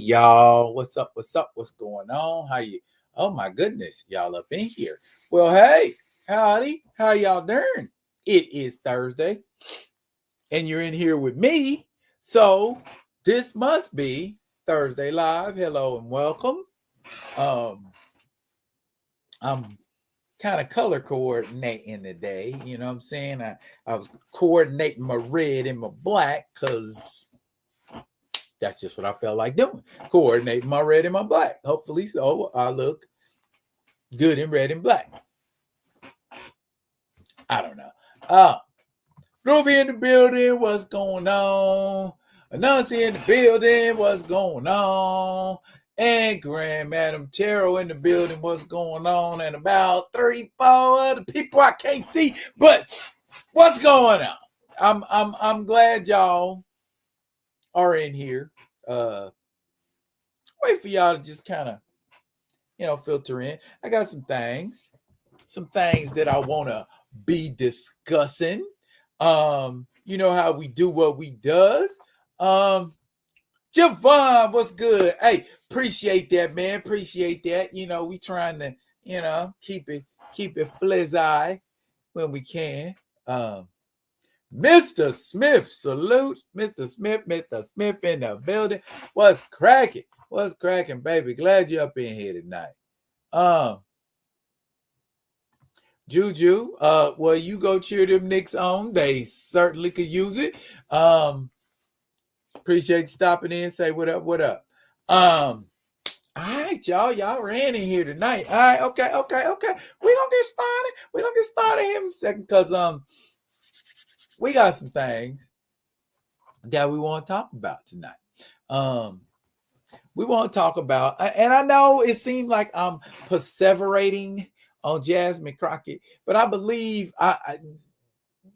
y'all. What's up? What's up? What's going on? How you? Oh my goodness, y'all up in here. Well, hey, howdy. How y'all doing? It is Thursday, and you're in here with me. So this must be Thursday Live. Hello and welcome. I'm kind of color coordinating today. You know what I'm saying? I was coordinating my red and my black because that's just what I felt like doing. Coordinating my red and my black. Hopefully so I look good in red and black. I don't know. Groovy in the building, what's going on? Anansi in the building, what's going on? And Grand Madam Tarot in the building, what's going on? And about 3-4 other people I can't see, but what's going on? I'm glad y'all are in here. Wait for y'all to just kind of, filter in. I got some things that I want to be discussing. You know how we do what we does. Javon, what's good? Hey, appreciate that, man. Appreciate that. We trying to, keep it flizzy when we can. Mr. Smith, salute. Mr. Smith in the building. What's cracking? What's cracking, baby? Glad you're up in here tonight. Juju, well, you go cheer them Knicks on. They certainly could use it. Appreciate you stopping in. Say what up, what up. All right, y'all ran in here tonight. All right, okay. We're gonna get started here in a second because we got some things that we want to talk about tonight. We want to talk about, and I know it seems like I'm perseverating on Jasmine Crockett, but I believe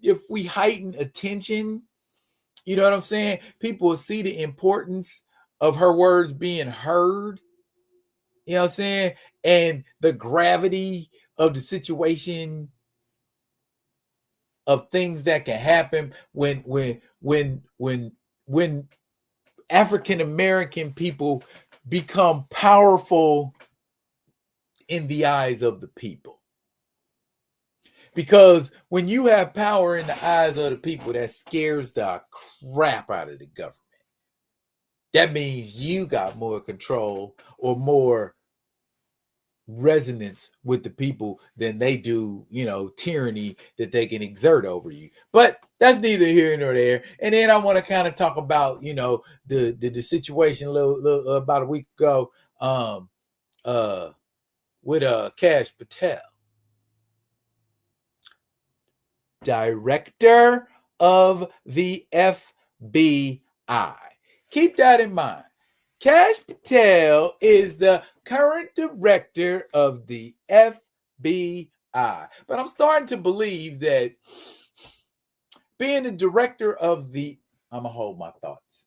if we heighten attention, you know what I'm saying, people will see the importance of her words being heard, you know what I'm saying, and the gravity of the situation of things that can happen when African American people become powerful in the eyes of the people. Because when you have power in the eyes of the people, that scares the crap out of the government. That means you got more control or more resonance with the people than they do, tyranny that they can exert over you. But that's neither here nor there. And then I want to kind of talk about, the situation a little about a week ago with Kash Patel, director of the FBI. Keep that in mind. Kash Patel is the current director of the FBI. But I'm starting to believe that being the director of I'm going to hold my thoughts.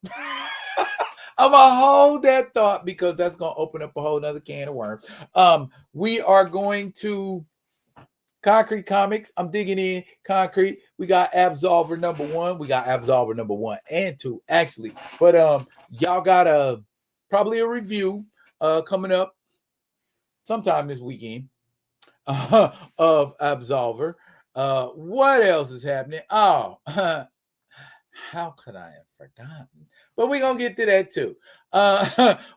I'm going to hold that thought because that's going to open up a whole nother can of worms. We are going to Konkret Comics. I'm digging in Konkret. We got Absolver number 1. We got Absolver number 1 and 2, actually. But y'all got probably a review coming up sometime this weekend of Absolver. What else is happening? Oh, how could I have forgotten? But we're going to get to that too.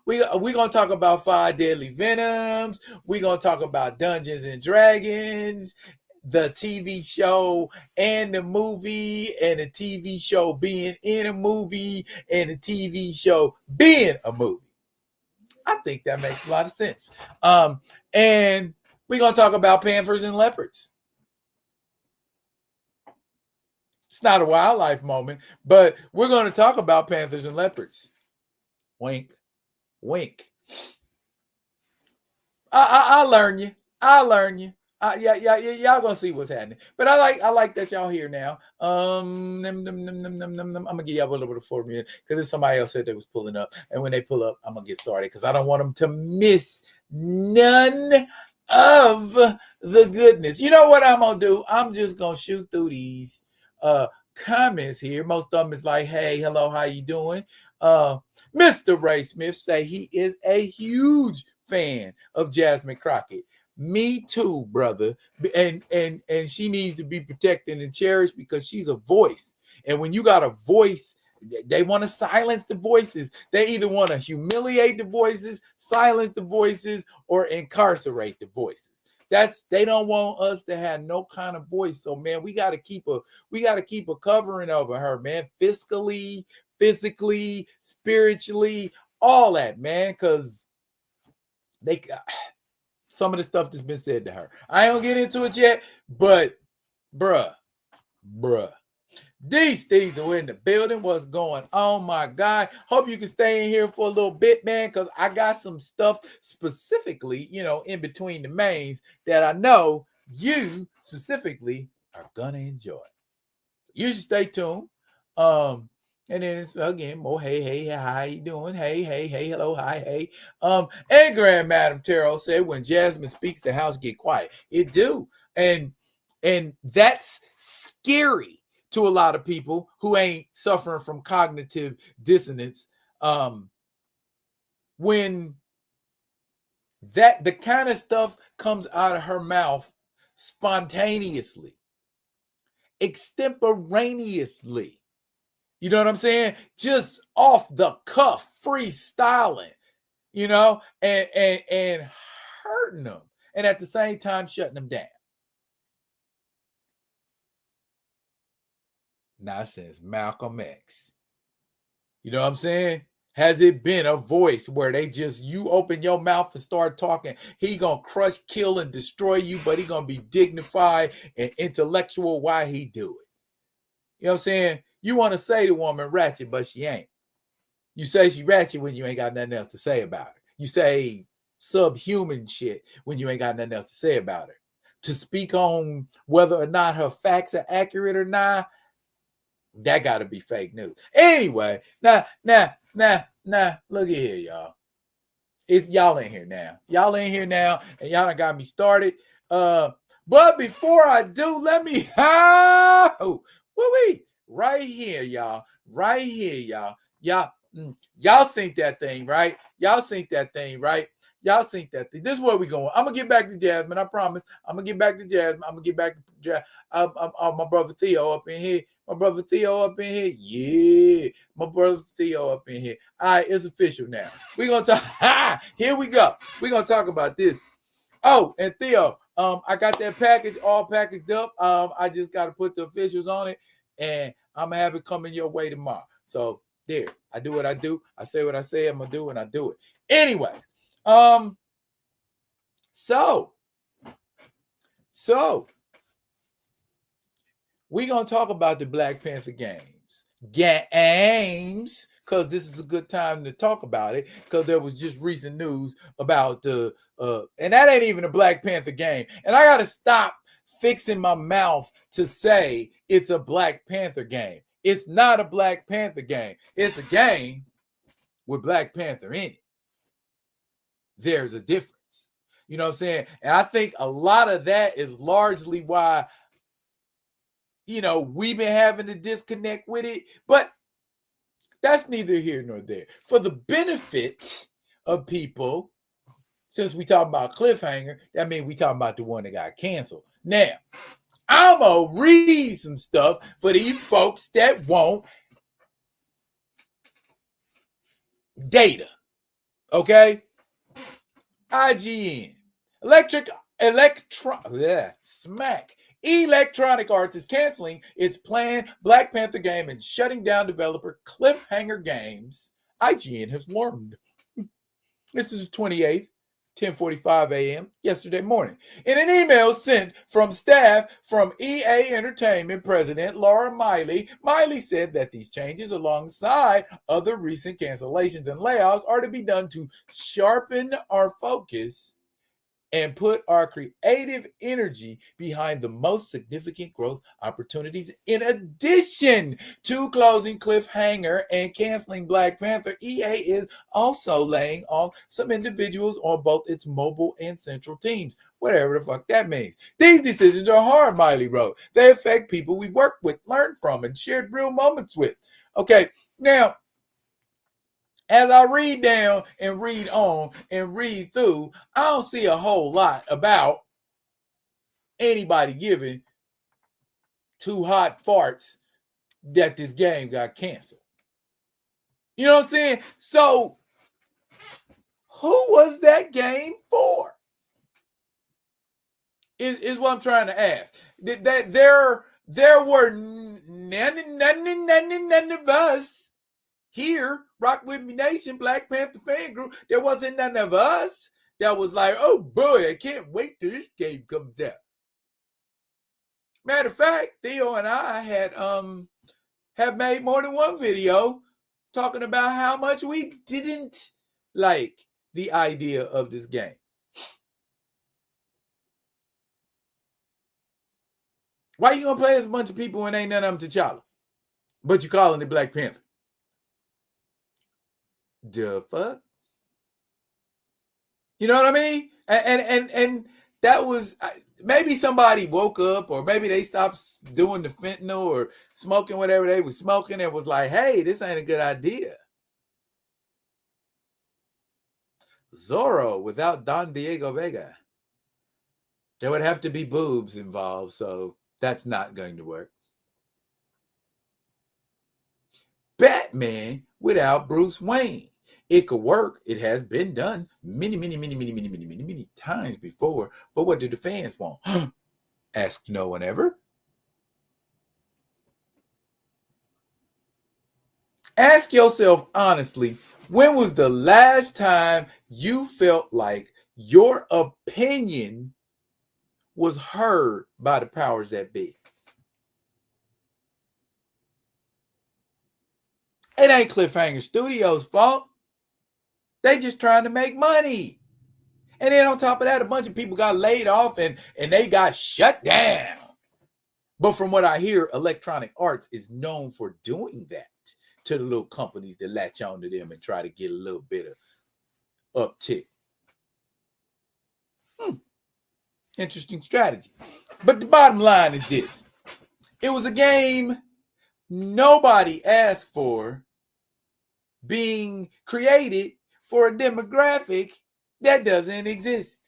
We're going to talk about 5 Deadly Venoms. We're going to talk about Dungeons and Dragons, the TV show and the movie, and the TV show being in a movie, and the TV show being a movie. I think that makes a lot of sense. And we're going to talk about Panthers and Leopards. It's not a wildlife moment, but we're going to talk about Panthers and Leopards. Wink, wink. I'll learn you. Y'all gonna see what's happening. But I like that y'all here now. I'm gonna give y'all a little bit of 4 minutes because somebody else said they was pulling up, and when they pull up, I'm gonna get started because I don't want them to miss none of the goodness. You know what I'm gonna do? I'm just gonna shoot through these comments here. Most of them is like, hey, hello, how you doing? Mr. Ray Smith say he is a huge fan of Jasmine Crockett. Me too, brother. And she needs to be protected and cherished because she's a voice. And when you got a voice, they want to silence the voices. They either want to humiliate the voices, silence the voices, or incarcerate the voices. They don't want us to have no kind of voice. So man, we got to keep a covering over her, man, fiscally, physically, spiritually, all that, man, because some of the stuff that's been said to her. I ain't gonna get into it yet, but bruh. These thieves are in the building. What's going on, my guy? Hope you can stay in here for a little bit, man, because I got some stuff specifically, in between the mains that I know you specifically are gonna enjoy. You should stay tuned. And then it's again more hey, how you doing? Hey, hello, hi, hey. And Grand Madam Tarot said when Jasmine speaks, the house get quiet. It do. And that's scary to a lot of people who ain't suffering from cognitive dissonance. When the kind of stuff comes out of her mouth spontaneously, extemporaneously, you know what I'm saying? Just off the cuff, freestyling, and hurting them, and at the same time shutting them down. Not since Malcolm X. You know what I'm saying? Has it been a voice where you open your mouth and start talking, he gonna crush, kill, and destroy you, but he gonna be dignified and intellectual while he do it? You know what I'm saying? You want to say the woman ratchet, but she ain't. You say she ratchet when you ain't got nothing else to say about her. You say subhuman shit when you ain't got nothing else to say about her. To speak on whether or not her facts are accurate or not, that got to be fake news. Anyway, now, look at here, y'all. It's y'all in here now. And y'all done got me started. But before I do, let me right here, y'all. Y'all think that thing, right? Y'all think that thing. This is where we going. I'm gonna get back to Jasmine. I promise. I'm gonna get back to Jasmine. My brother Theo up in here. Yeah, my brother Theo up in here. All right, it's official now. We're gonna talk. Here we go. We're gonna talk about this. Oh, and Theo, I got that package all packaged up. I just got to put the officials on it, and I'm gonna have it coming your way tomorrow. So there, I do what I do. I say what I say I'm gonna do, and I do it. Anyways, so we're gonna talk about the Black Panther games, because this is a good time to talk about it, because there was just recent news about and that ain't even a Black Panther game, and I gotta stop fixing my mouth to say it's a Black Panther game. It's not a Black Panther game. It's a game with Black Panther in it. There's a difference. You know what I'm saying? And I think a lot of that is largely why, we've been having a disconnect with it. But that's neither here nor there. For the benefit of people, since we talking about cliffhanger, that means we talking about the one that got canceled. Now, I'm going to read some stuff for these folks that want data. Okay? IGN. Electronic Arts is canceling its planned Black Panther game and shutting down developer Cliffhanger Games. IGN has learned. This is the 28th. 10:45 a.m. yesterday morning. In an email sent from staff from EA Entertainment President Laura Miley said that these changes, alongside other recent cancellations and layoffs, are to be done to sharpen our focus and put our creative energy behind the most significant growth opportunities. In addition to closing Cliffhanger and canceling Black Panther, EA is also laying off some individuals on both its mobile and central teams, whatever the fuck that means. These decisions are hard, Miley wrote. They affect people we worked with, learned from, and shared real moments with. Okay, now, As I read down and read on and read through, I don't see a whole lot about anybody giving two hot farts that this game got canceled. You know what I'm saying? So, who was that game for? Is what I'm trying to ask. That there were none of us here, Rock With Me Nation, Black Panther fan group. There wasn't none of us that was like, oh boy, I can't wait till this game comes out. Matter of fact, Theo and I have made more than one video talking about how much we didn't like the idea of this game. Why you gonna play as a bunch of people when ain't none of them T'Challa? But you calling it Black Panther? The fuck? You know what I mean? And that was, maybe somebody woke up, or maybe they stopped doing the fentanyl or smoking whatever they were smoking and was like, hey, this ain't a good idea. Zorro without Don Diego Vega. There would have to be boobs involved, so that's not going to work. Batman without Bruce Wayne. It could work. It has been done many times before. But what do the fans want? Ask no one ever. Ask yourself honestly, when was the last time you felt like your opinion was heard by the powers that be? It ain't Cliffhanger Studios' fault. They just trying to make money. And then on top of that, a bunch of people got laid off and they got shut down. But from what I hear, Electronic Arts is known for doing that to the little companies that latch on to them and try to get a little bit of uptick. Interesting strategy. But the bottom line is this. It was a game nobody asked for, being created for a demographic that doesn't exist.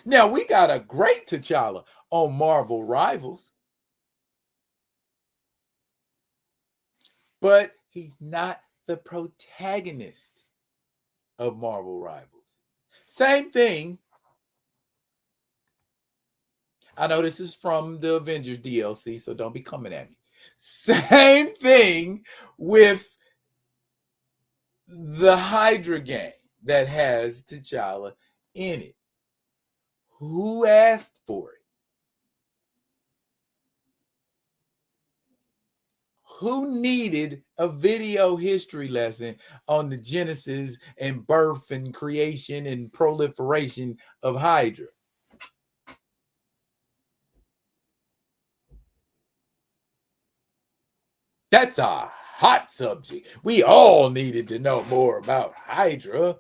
Now, we got a great T'Challa on Marvel Rivals, but he's not the protagonist of Marvel Rivals. Same thing. I know this is from the Avengers DLC, so don't be coming at me. Same thing with the Hydra game that has T'Challa in it. Who asked for it? Who needed a video history lesson on the genesis and birth and creation and proliferation of Hydra? That's a hot subject. We all needed to know more about Hydra.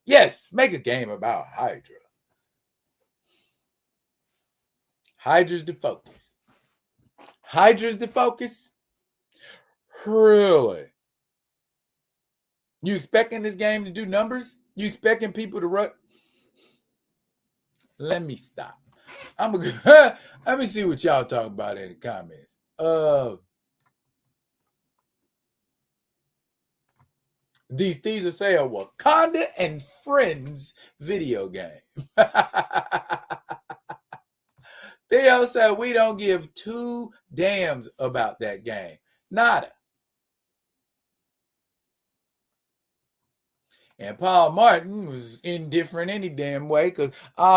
Yes, make a game about Hydra. Hydra's the focus. Hydra's the focus? Really? You expecting this game to do numbers? You expecting people to run? Let me stop. Let me see what y'all talk about in the comments. These thieves will say a Wakanda and Friends video game. They all said we don't give two damns about that game. Nada. And Paul Martin was indifferent any damn way because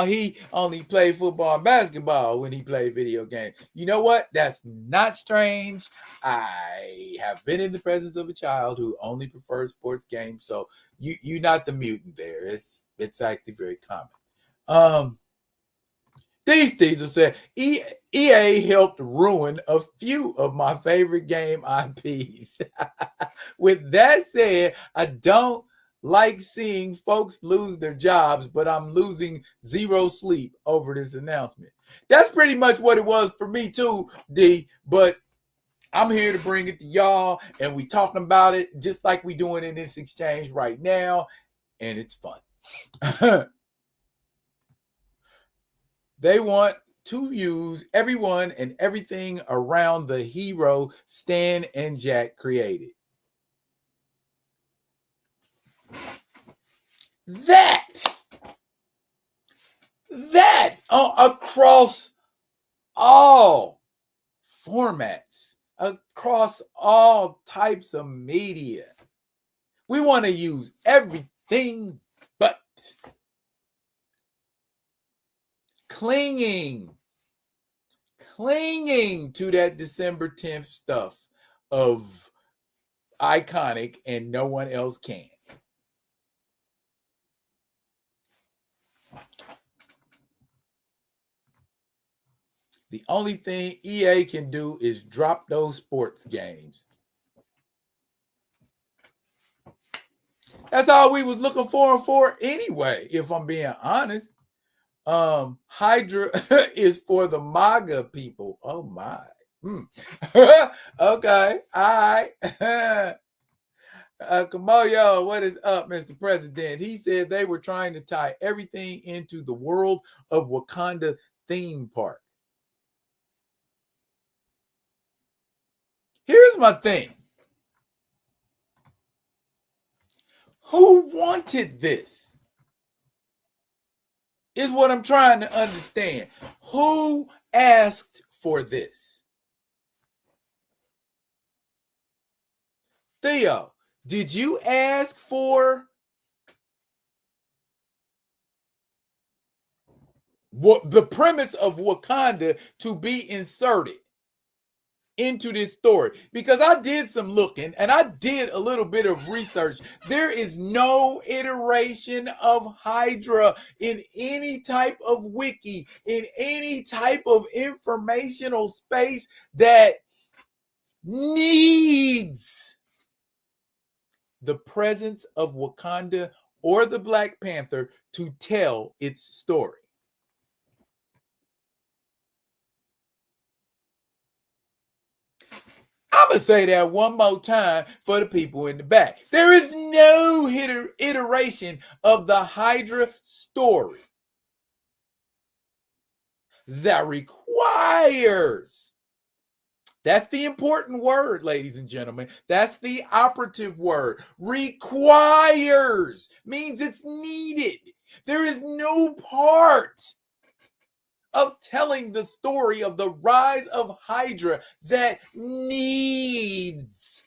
he only played football and basketball when he played video games. You know what? That's not strange. I have been in the presence of a child who only prefers sports games, so you're not the mutant there. It's actually very common. These things will say EA helped ruin a few of my favorite game IPs. With that said, I don't like seeing folks lose their jobs, but I'm losing zero sleep over this announcement. That's pretty much what it was for me too, D. But I'm here to bring it to y'all, and we talking about it just like we doing in this exchange right now, and it's fun. They want to use everyone and everything around the hero Stan and Jack created. That across all formats, across all types of media. We want to use everything but clinging to that December 10th stuff of iconic and no one else can. The only thing EA can do is drop those sports games. That's all we was looking for anyway, if I'm being honest. Hydra is for the MAGA people. Oh my. Okay. All right. Kamoyo, what is up, Mr. President? He said they were trying to tie everything into the world of Wakanda theme park. Here's my thing. Who wanted this? Is what I'm trying to understand. Who asked for this? Theo, did you ask for what the premise of Wakanda to be inserted into this story? Because I did some looking and I did a little bit of research. There is no iteration of Hydra in any type of wiki, in any type of informational space that needs the presence of Wakanda or the Black Panther to tell its story. I'm going to say that one more time for the people in the back. There is no iteration of the Hydra story that requires, that's the important word, ladies and gentlemen. That's the operative word. Requires means it's needed. There is no part of telling the story of the rise of Hydra that needs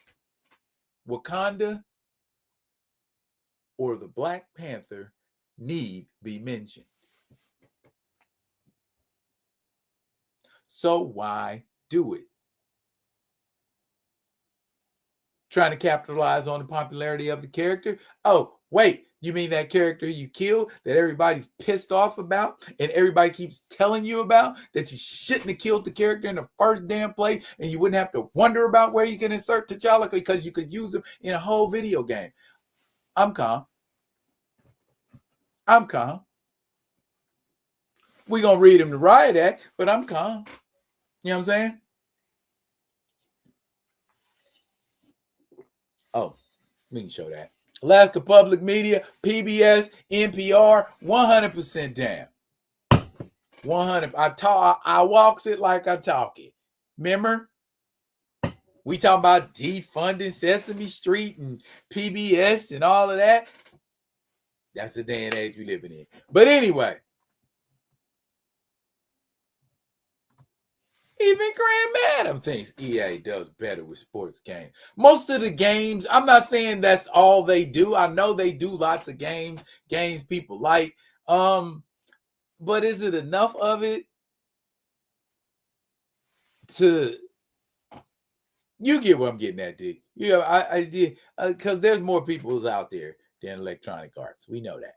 Wakanda or the Black Panther need be mentioned. So why do it? Trying to capitalize on the popularity of the character? Oh, wait, you mean that character you killed that everybody's pissed off about and everybody keeps telling you about, that you shouldn't have killed the character in the first damn place and you wouldn't have to wonder about where you can insert T'Challa because you could use him in a whole video game? I'm calm. We're going to read him the riot act, but I'm calm. You know what I'm saying? Oh, we can show that. Alaska Public Media, PBS, NPR, 100% down. 100. I walks it like I talk it. Remember? We talking about defunding Sesame Street and PBS and all of that. That's the day and age we living in. But anyway. Even Grand Madam thinks EA does better with sports games. Most of the games, I'm not saying that's all they do. I know they do lots of games people like. But is it enough of it to, you get what I'm getting at, D? Yeah, I did, because there's more people out there than Electronic Arts. We know that.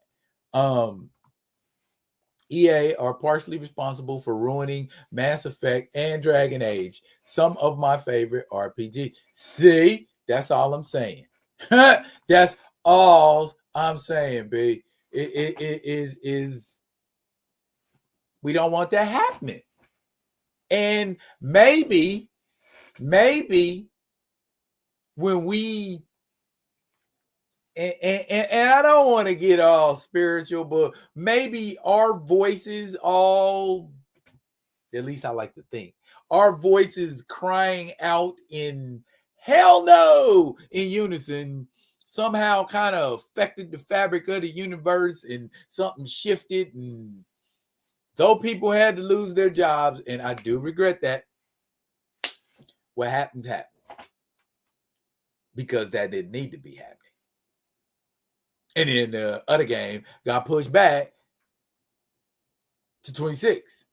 EA are partially responsible for ruining Mass Effect and Dragon Age, some of my favorite RPGs. See, that's all I'm saying. That's all I'm saying, B, it is we don't want that happening. And maybe when we and I don't want to get all spiritual, but maybe our voices all, at least I like to think, our voices crying out in hell no in unison somehow kind of affected the fabric of the universe, and something shifted. And though people had to lose their jobs, and I do regret that, what happened happened, because that didn't need to be happening. And then the other game got pushed back to 26.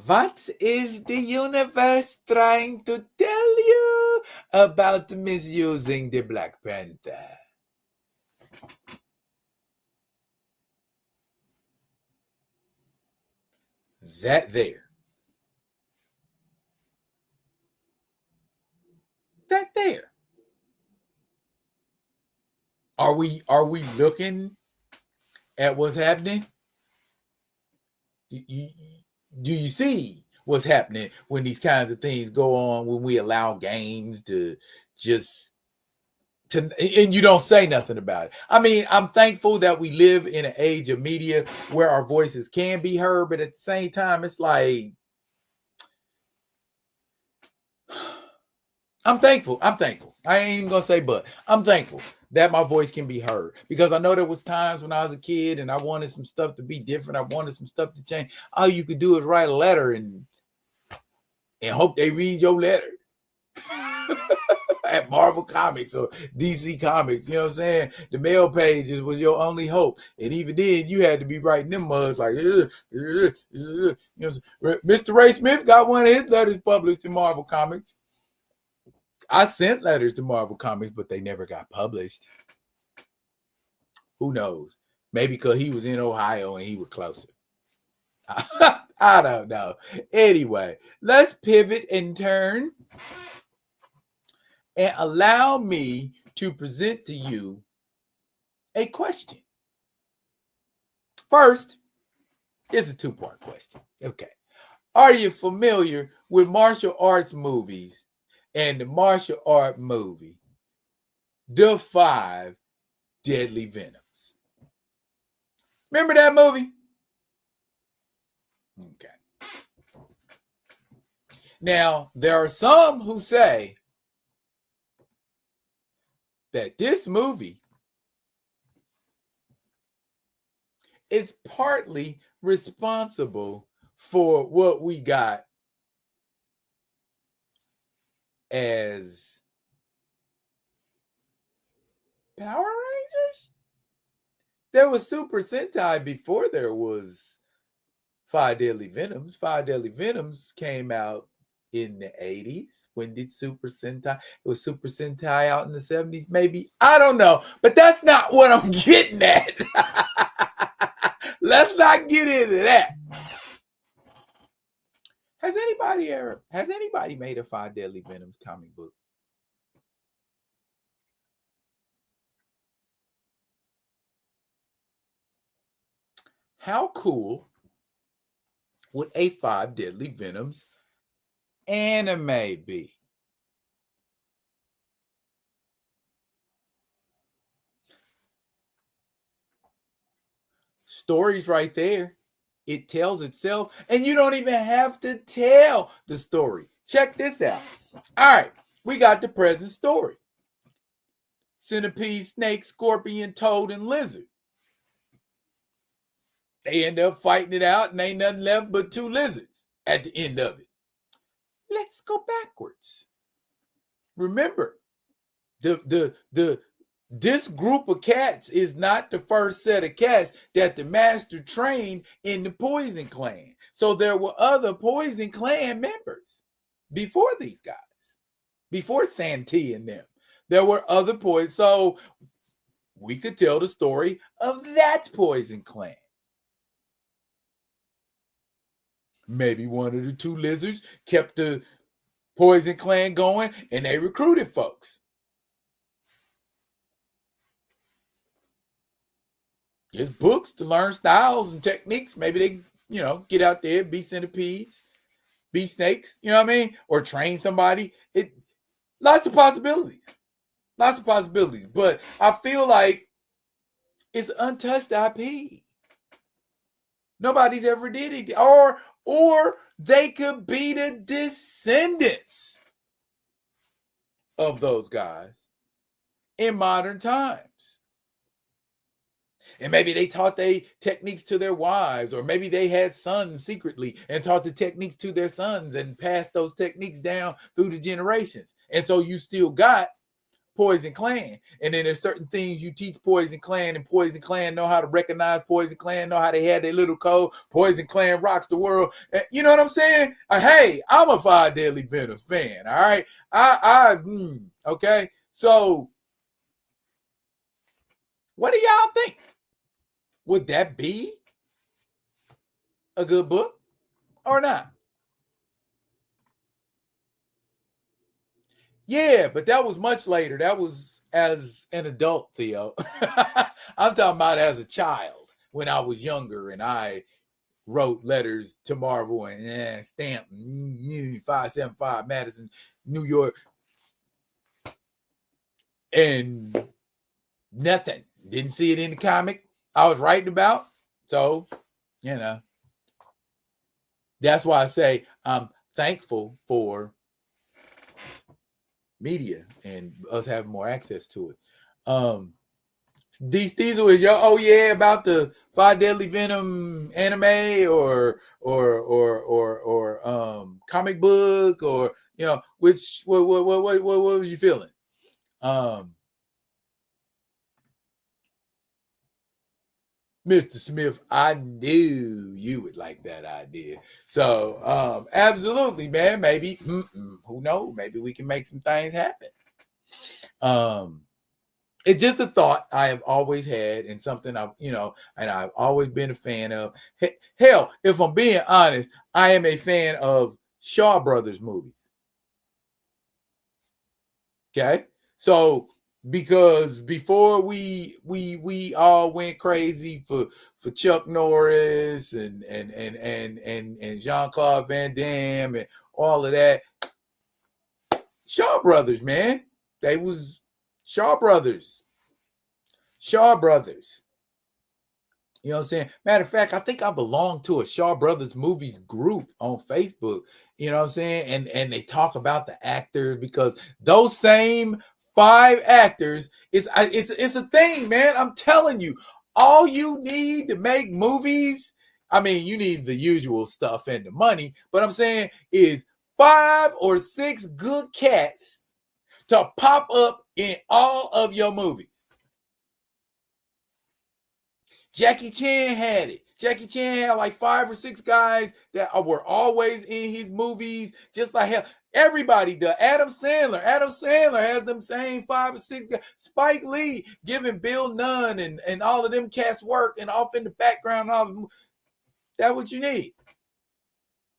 What is the universe trying to tell you about misusing the Black Panther? That there. That there. Are we looking at what's happening? Do you see what's happening when these kinds of things go on, when we allow games to just and you don't say nothing about it? I mean, I'm thankful that we live in an age of media where our voices can be heard, but at the same time, it's like, I'm thankful. I ain't even gonna say but. I'm thankful that my voice can be heard, because I know there was times when I was a kid and I wanted some stuff to be different. I wanted some stuff to change. All you could do is write a letter and hope they read your letter. At Marvel Comics or DC Comics, you know what I'm saying? The mail pages was your only hope. And even then, you had to be writing them mugs like, you know, Mr. Ray Smith got one of his letters published in Marvel Comics. I sent letters to Marvel Comics, but they never got published. Who knows? Maybe because he was in Ohio and he was closer. I don't know. Anyway, let's pivot and turn and allow me to present to you a question. First, it's a two-part question. Okay. Are you familiar with martial arts movies and the martial art movie, The 5 Deadly Venoms? Remember that movie? Okay. Now, there are some who say that this movie is partly responsible for what we got as Power Rangers. There was Super Sentai before there was 5 Deadly Venoms. 5 Deadly Venoms came out in the 80s. When did Super Sentai? It was Super Sentai out in the 70s, maybe. I don't know. But that's not what I'm getting at. Let's not get into that. Has anybody made a 5 Deadly Venoms comic book? How cool would a 5 Deadly Venoms anime be? Stories right there. It tells itself, and you don't even have to tell the story. Check this out. All right, we got the present story. Centipede, snake, scorpion, toad, and lizard. They end up fighting it out, and ain't nothing left but 2 lizards at the end of it. Let's go backwards. Remember, this group of cats is not the first set of cats that the master trained in the Poison Clan. So there were other Poison Clan members before these guys, before Santee and them. There were other poison. So we could tell the story of that Poison Clan. Maybe one of the 2 lizards kept the Poison Clan going and they recruited folks. There's books to learn styles and techniques. Maybe they, get out there, be centipedes, be snakes, you know what I mean? Or train somebody. Lots of possibilities. Lots of possibilities. But I feel like it's untouched IP. Nobody's ever did it. Or they could be the descendants of those guys in modern times. And maybe they taught their techniques to their wives, or maybe they had sons secretly and taught the techniques to their sons and passed those techniques down through the generations. And so you still got Poison Clan. And then there's certain things you teach Poison Clan, and Poison Clan know how to recognize Poison Clan, know how they had their little code. Poison Clan rocks the world. You know what I'm saying? Hey, I'm a 5 Deadly Venoms fan. All right. Okay. So what do y'all think? Would that be a good book or not? Yeah, but that was much later. That was as an adult, Theo. I'm talking about as a child when I was younger and I wrote letters to Marvel and stamp 575 Madison, New York, and nothing. Didn't see it in the comic I was writing about. So, that's why I say I'm thankful for media and us having more access to it. D. Steezel is about the 5 Deadly Venom anime or comic book, or which what was you feeling? Mr. Smith, I knew you would like that idea. So, absolutely, man. Maybe, who knows? Maybe we can make some things happen. It's just a thought I have always had, and something and I've always been a fan of. Hell, if I'm being honest, I am a fan of Shaw Brothers movies. Okay, so because before we all went crazy for Chuck Norris and Jean-Claude Van Damme and all of that, Shaw Brothers, man, they was Shaw Brothers. Shaw Brothers. You know what I'm saying? Matter of fact, I think I belong to a Shaw Brothers movies group on Facebook. You know what I'm saying? And they talk about the actors, because those same 5 actors, it's a thing, man. I'm telling you, all you need to make movies, I mean, you need the usual stuff and the money, but I'm saying is 5 or 6 good cats to pop up in all of your movies. Jackie Chan had it. Jackie Chan had like 5 or 6 guys that were always in his movies, just like hell. Everybody does. Adam Sandler has them same 5 or 6 guys. Spike Lee giving Bill Nunn and all of them cats work, and off in the background. That's what you need.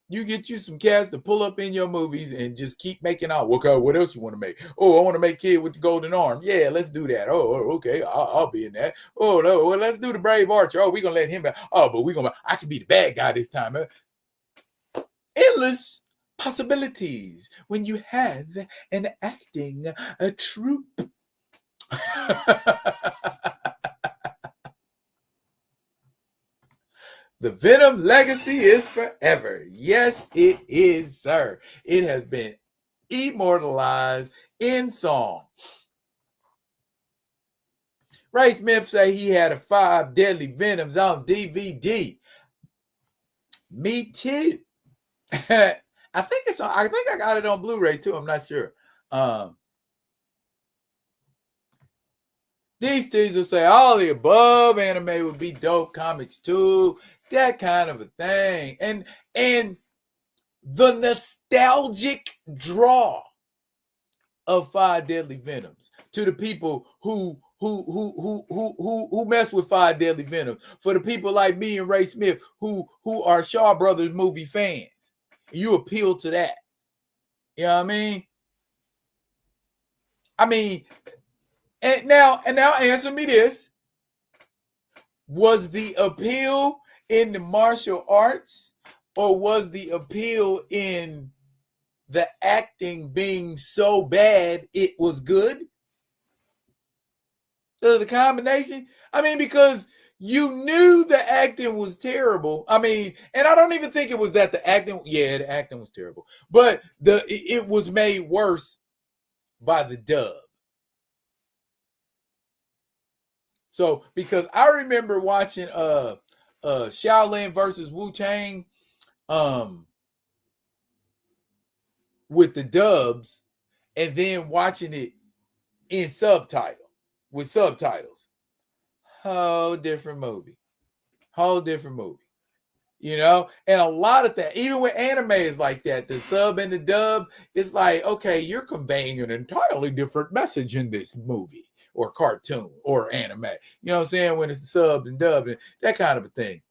You get you some cats to pull up in your movies and just keep making out. What else you want to make? Oh, I want to make Kid with the Golden Arm. Yeah, let's do that. Oh, okay, I'll be in that. Oh no, well, let's do the Brave Archer. Oh, we're gonna let him back. Oh, but I can be the bad guy this time. Endless possibilities when you have an acting troupe. The Venom legacy is forever. Yes, it is, sir. It has been immortalized in song. Ray Smith say he had a 5 Deadly Venoms on DVD. Me too. I think I got it on Blu-ray too. I'm not sure. These things will say all the above anime would be dope, comics too, that kind of a thing. And the nostalgic draw of 5 Deadly Venoms to the people who mess with 5 Deadly Venoms, for the people like me and Ray Smith who are Shaw Brothers movie fans. You appeal to that. You know what I mean, and now answer me this. Was the appeal in the martial arts, or was the appeal in the acting being so bad it was good? The combination? I mean, because you knew the acting was terrible. I mean, and I don't even think it was that the acting was terrible, but it was made worse by the dub. So, because I remember watching Shaolin versus Wu-Tang with the dubs, and then watching it in with subtitles. Whole different movie. You know, and a lot of that, even with anime, is like that. The sub and the dub, it's like, okay, you're conveying an entirely different message in this movie or cartoon or anime. You know what I'm saying? When it's subbed and dubbed and that kind of a thing.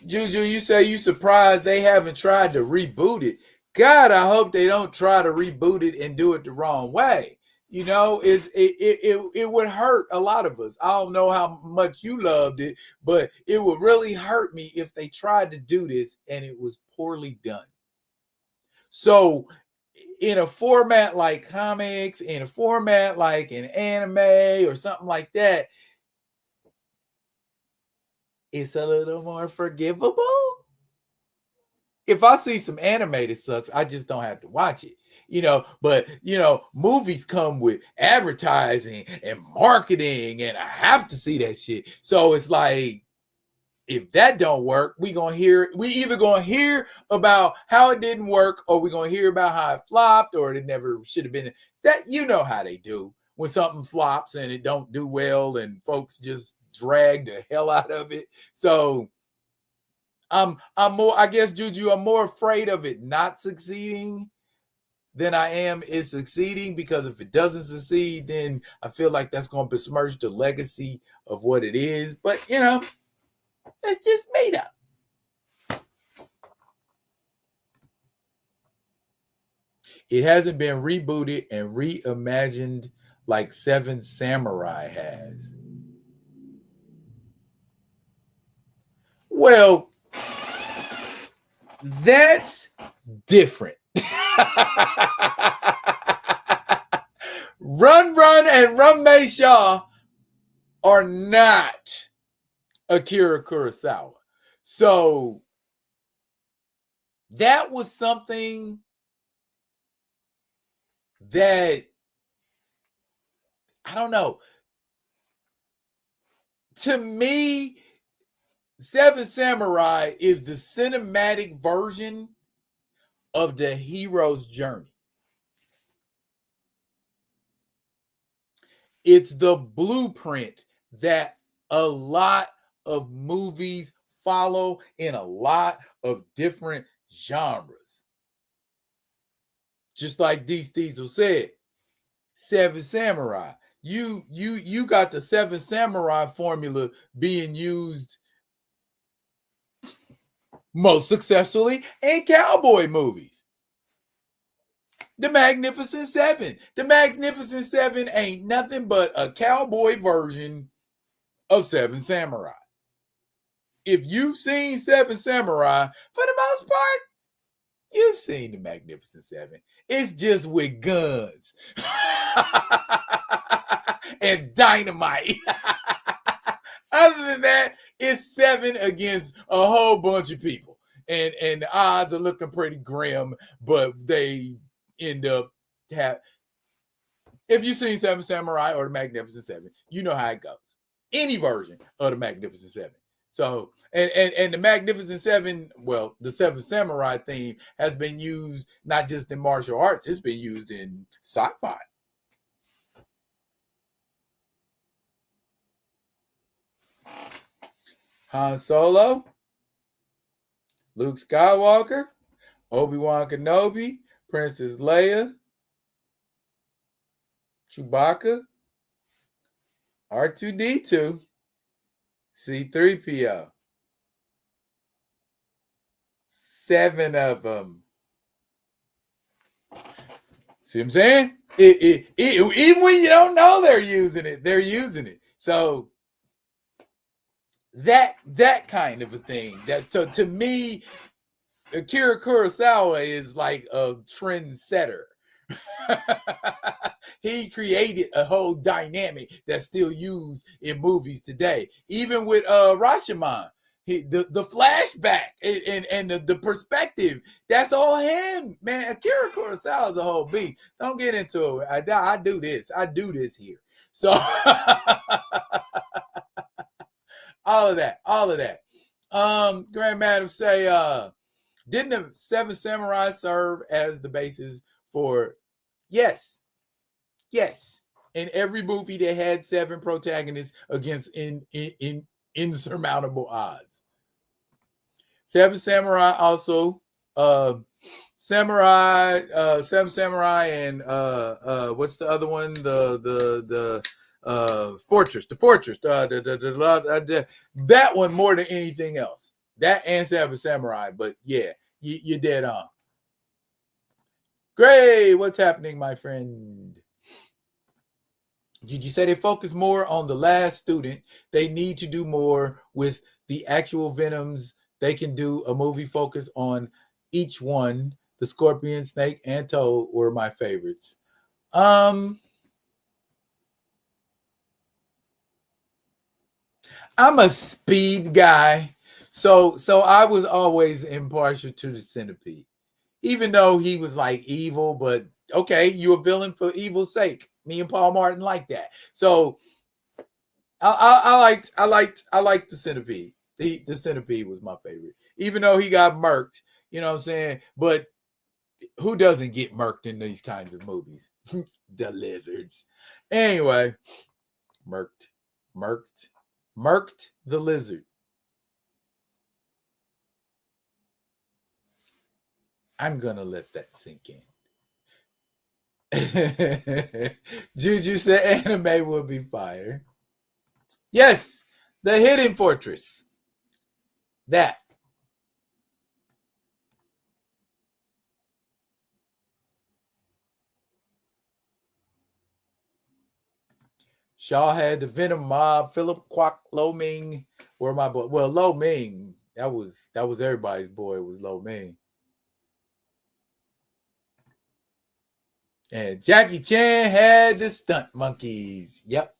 Juju, you say you surprised they haven't tried to reboot it. God, I hope they don't try to reboot it and do it the wrong way. You know, it would hurt a lot of us. I don't know how much you loved it, but it would really hurt me if they tried to do this and it was poorly done. So in a format like comics, in a format like an anime or something like that, it's a little more forgivable. If I see some anime that sucks, I just don't have to watch it. You know, but you know, movies come with advertising and marketing, and I have to see that shit. So it's like, if that don't work, we either gonna hear about how it didn't work, or we're gonna hear about how it flopped, or it never should have been. That, you know how they do when something flops and it don't do well, and folks just drag the hell out of it. So I'm more, I guess, Juju, I'm more afraid of it not succeeding than I am is succeeding, because if it doesn't succeed, then I feel like that's going to besmirch the legacy of what it is. But, you know, that's just made up. It hasn't been rebooted and reimagined like Seven Samurai has. Well, that's different. Run and Runmei Shaw are not Akira Kurosawa. So that was something that, I don't know. To me, Seven Samurai is the cinematic version of the hero's journey. It's the blueprint that a lot of movies follow in a lot of different genres. Just like D. Diesel said, Seven Samurai. You got the Seven Samurai formula being used most successfully in cowboy movies. The Magnificent Seven. The Magnificent Seven ain't nothing but a cowboy version of Seven Samurai. If you've seen Seven Samurai, for the most part, you've seen the Magnificent Seven. It's just with guns and dynamite. Other than that, it's seven against a whole bunch of people. And the odds are looking pretty grim, but they end up if you've seen Seven Samurai or the Magnificent Seven, you know how it goes. Any version of the Magnificent Seven. So, and the Magnificent Seven, well, the Seven Samurai theme has been used not just in martial arts, it's been used in sci-fi. Han Solo, Luke Skywalker, Obi-Wan Kenobi, Princess Leia, Chewbacca, R2-D2, C-3PO. 7 of them. See what I'm saying? Even when you don't know they're using it. So that kind of a thing. That so to me, Akira Kurosawa is like a trendsetter. He created a whole dynamic that's still used in movies today. Even with Rashomon, the flashback and the perspective, that's all him, man. Akira Kurosawa is a whole beast. Don't get into it. I do this. I do this here. So all of that. Grand Madam say, didn't the Seven Samurai serve as the basis for? Yes. In every movie, they had 7 protagonists against insurmountable odds. Seven Samurai also, Seven Samurai, and what's the other one? The Fortress. That one more than anything else. That and Seven Samurai. But yeah, you're dead on. Great, what's happening, my friend? Did you say they focus more on the last student? They need to do more with the actual Venoms. They can do a movie focus on each one. The Scorpion, Snake, and Toad were my favorites. I'm a speed guy, so I was always impartial to the Centipede, even though he was like evil. But okay, you're a villain for evil's sake. Me and Paul Martin like that. So I liked the Centipede. The Centipede was my favorite, even though he got murked. You know what I'm saying? But who doesn't get murked in these kinds of movies? The lizards. Anyway, murked the lizard. I'm gonna let that sink in. Juju said anime will be fire. Yes, the Hidden Fortress. That. Shaw had the Venom Mob. Philip Kwok, Lo Ming were my boy. Well, Lo Ming, that was everybody's boy. Was Lo Ming. And Jackie Chan had the Stunt Monkeys. Yep.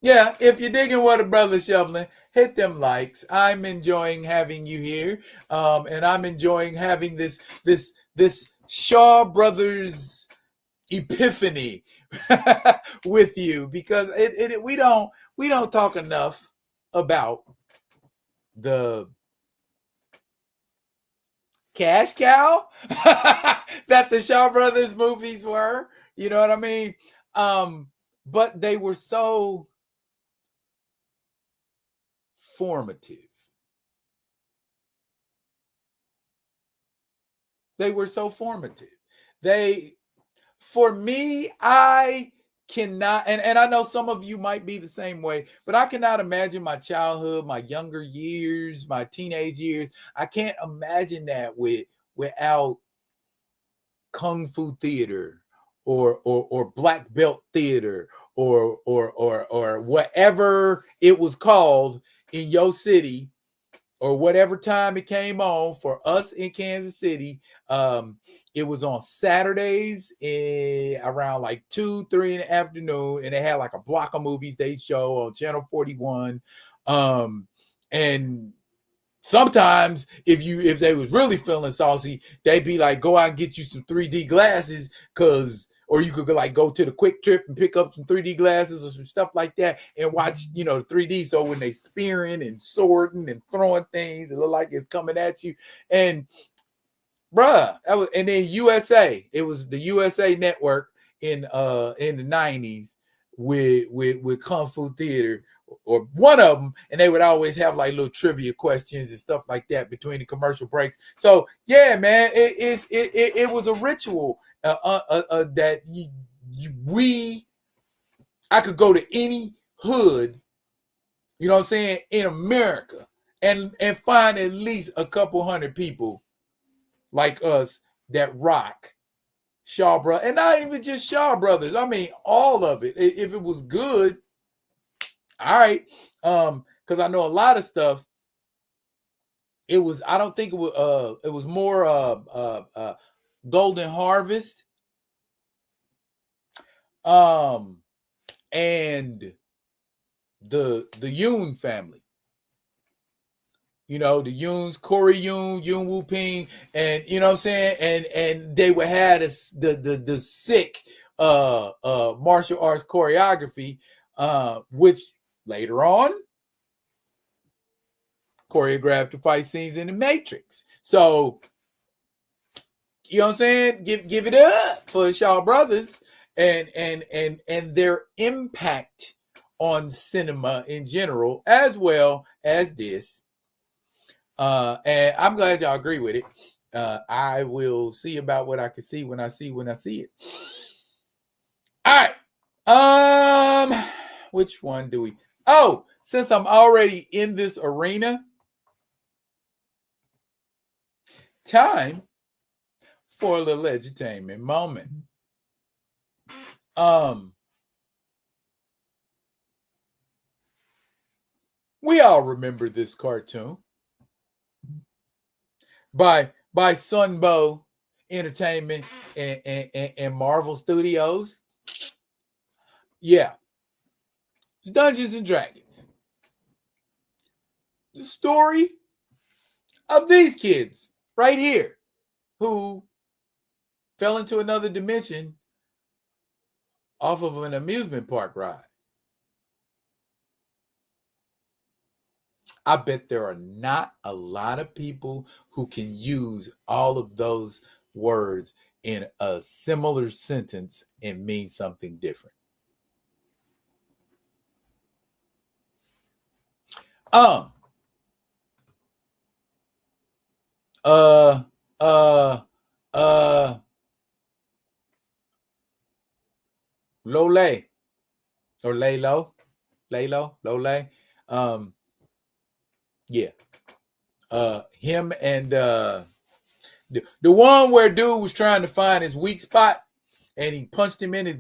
Yeah, if you're digging what a brother's shoveling, hit them likes. I'm enjoying having you here, and I'm enjoying having this Shaw Brothers epiphany with you, because we don't talk enough about the cash cow that the Shaw Brothers movies were. You know what I mean? But they were so formative. They were so formative. For me, I cannot, and I know some of you might be the same way, but I cannot imagine my childhood, my younger years, my teenage years. I can't imagine that without kung fu theater or black belt theater or whatever it was called in your city, or whatever time it came on for us in Kansas City. It was on Saturdays around like 2-3 in the afternoon, and they had like a block of movies they show on Channel 41. And sometimes if they was really feeling saucy, they'd be like, go out and get you some 3D glasses, or you could like go to the Quick Trip and pick up some 3D glasses or some stuff like that and watch, the 3D. So when they spearing and swording and throwing things, it look like it's coming at you. And bruh, and then USA, it was the USA Network in the 90s with Kung Fu Theater, or one of them, and they would always have like little trivia questions and stuff like that between the commercial breaks. So yeah, man, it was a ritual that I could go to any hood, you know what I'm saying, in America, and find at least a couple hundred people like us that rock Shaw Brothers, and not even just Shaw Brothers. I mean, all of it. If it was good, all right. Because I know a lot of stuff. It was. I don't think it was. It was more Golden Harvest. And the Yoon family. You know, the Yoons, Corey Yoon, Yoon Woo Ping, and you know what I'm saying? And they would have the sick martial arts choreography, which later on choreographed the fight scenes in the Matrix. So, you know what I'm saying? Give it up for Shaw Brothers and their impact on cinema in general, as well as this. And I'm glad y'all agree with it. I will see about what I can see when I see it. All right. Which one do we? Oh, since I'm already in this arena, time for a little edutainment moment. We all remember this cartoon by Sunbow Entertainment and Marvel Studios. Yeah. It's Dungeons and Dragons. The story of these kids right here who fell into another dimension off of an amusement park ride. I bet there are not a lot of people who can use all of those words in a similar sentence and mean something different. Lole or Lalo, Lole. Yeah. Him and the one where dude was trying to find his weak spot and he punched him in his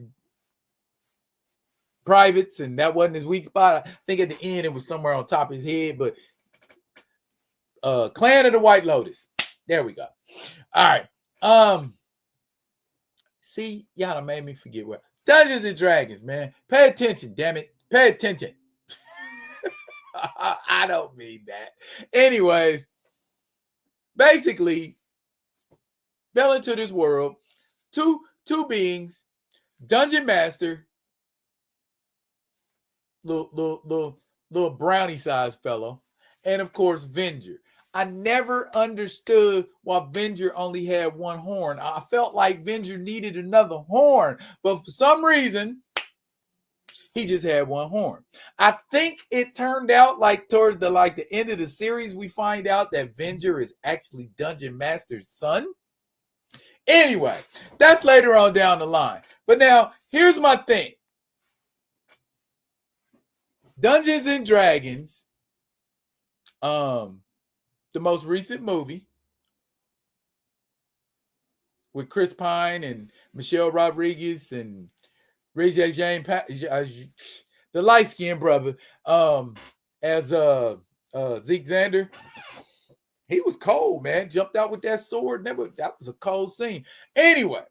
privates and that wasn't his weak spot. I think at the end it was somewhere on top of his head, but Clan of the White Lotus. There we go. All right. See, y'all done made me forget what Dungeons and Dragons, man. Pay attention, damn it. Pay attention. I don't mean that. Anyways, basically, fell into this world. Two beings, Dungeon Master, little brownie-sized fellow, and of course, Venger. I never understood why Venger only had one horn. I felt like Venger needed another horn, but for some reason, he just had one horn. I think it turned out like towards the end of the series, we find out that Venger is actually Dungeon Master's son. Anyway, that's later on down the line. But now, here's my thing. Dungeons and Dragons, the most recent movie with Chris Pine and Michelle Rodriguez and Ray J. Jane, the light-skinned brother, as Zeke Xander. He was cold, man. Jumped out with that sword. That was a cold scene. Anyway,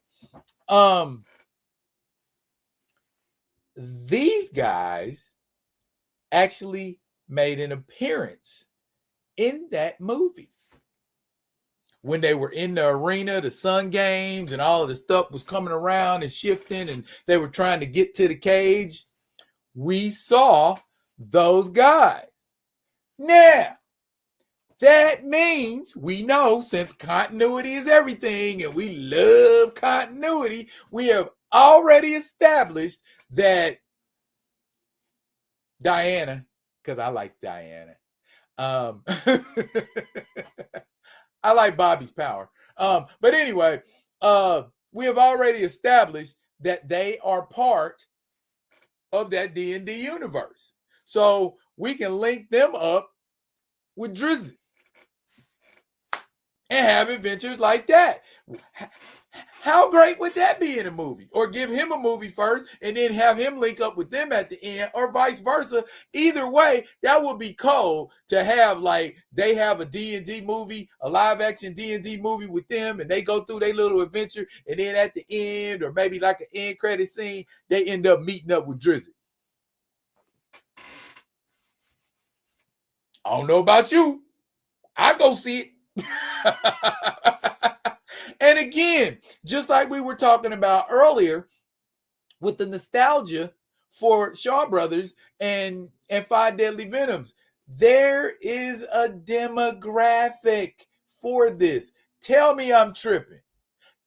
these guys actually made an appearance in that movie. When they were in the arena, the Sun Games, and all of the stuff was coming around and shifting, and they were trying to get to the cage, we saw those guys. Now, that means we know, since continuity is everything and we love continuity, we have already established that Diana, because I like Diana, I like Bobby's power. But anyway, we have already established that they are part of that D&D universe. So we can link them up with Drizzy and have adventures like that. How great would that be in a movie? Or give him a movie first and then have him link up with them at the end, or vice versa. Either way, that would be cool to have, like, they have a D&D movie, a live action D&D movie with them, and they go through their little adventure, and then at the end, or maybe like an end credit scene, they end up meeting up with Drizzy. I don't know about you. I go see it. And again, just like we were talking about earlier with the nostalgia for Shaw Brothers and Five Deadly Venoms, there is a demographic for this. Tell me I'm tripping.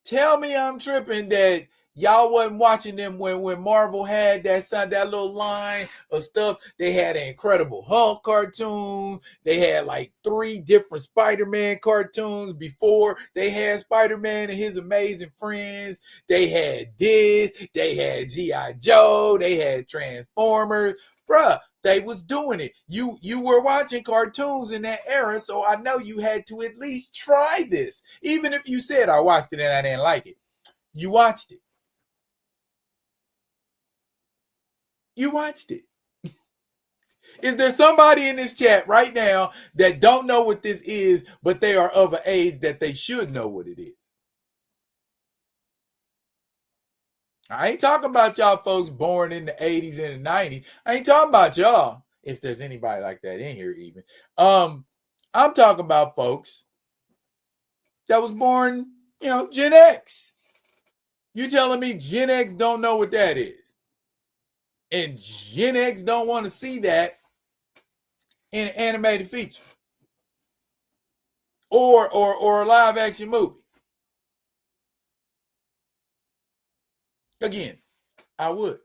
Tell me I'm tripping that y'all wasn't watching them when Marvel had that little line of stuff. They had an Incredible Hulk cartoon. They had like 3 different Spider-Man cartoons before they had Spider-Man and his amazing friends. They had this. They had G.I. Joe. They had Transformers. Bruh, they was doing it. You were watching cartoons in that era, so I know you had to at least try this. Even if you said, I watched it and I didn't like it. You watched it. You watched it. Is there somebody in this chat right now that don't know what this is, but they are of an age that they should know what it is? I ain't talking about y'all folks born in the 80s and the 90s. I ain't talking about y'all, if there's anybody like that in here even. I'm talking about folks that was born, Gen X. You telling me Gen X don't know what that is? And Gen X don't want to see that in an animated feature or a live action movie. Again, I would.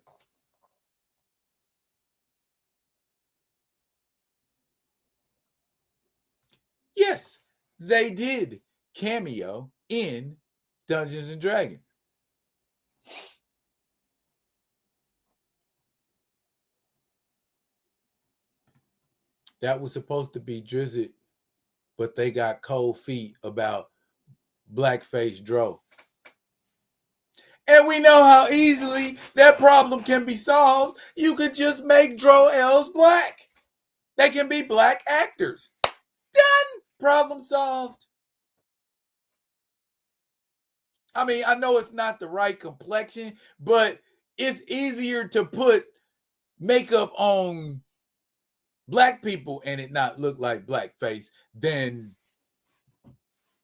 Yes, they did cameo in Dungeons and Dragons. That was supposed to be Drizzy, but they got cold feet about blackface Dro. And we know how easily that problem can be solved. You could just make Dro-Els black. They can be black actors. Done. Problem solved. I mean, I know it's not the right complexion, but it's easier to put makeup on black people and it not look like blackface than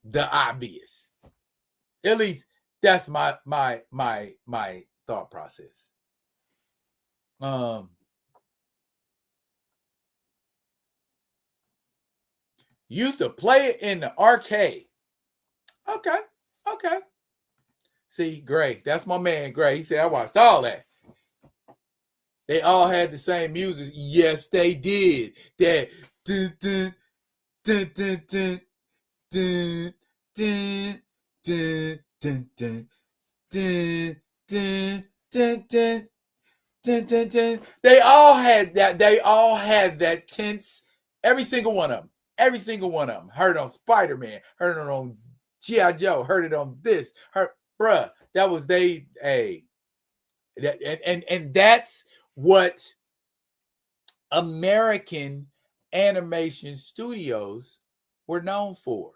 the obvious. At least that's my thought process. Used to play it in the arcade. Okay. See, Gray, that's my man, Gray. He said, I watched all that. They all had the same music. Yes, they did. That dun, dun, dun, dun, dun, dun, dun, dun, dun, dun, dun, dun, dun, dun, dun, dun, dun. They all had that. They all had that tense. Every single one of them. Every single one of them. Heard it on Spider-Man. Heard it on G.I. Joe. Heard it on this. Bruh, that was and that's what American animation studios were known for.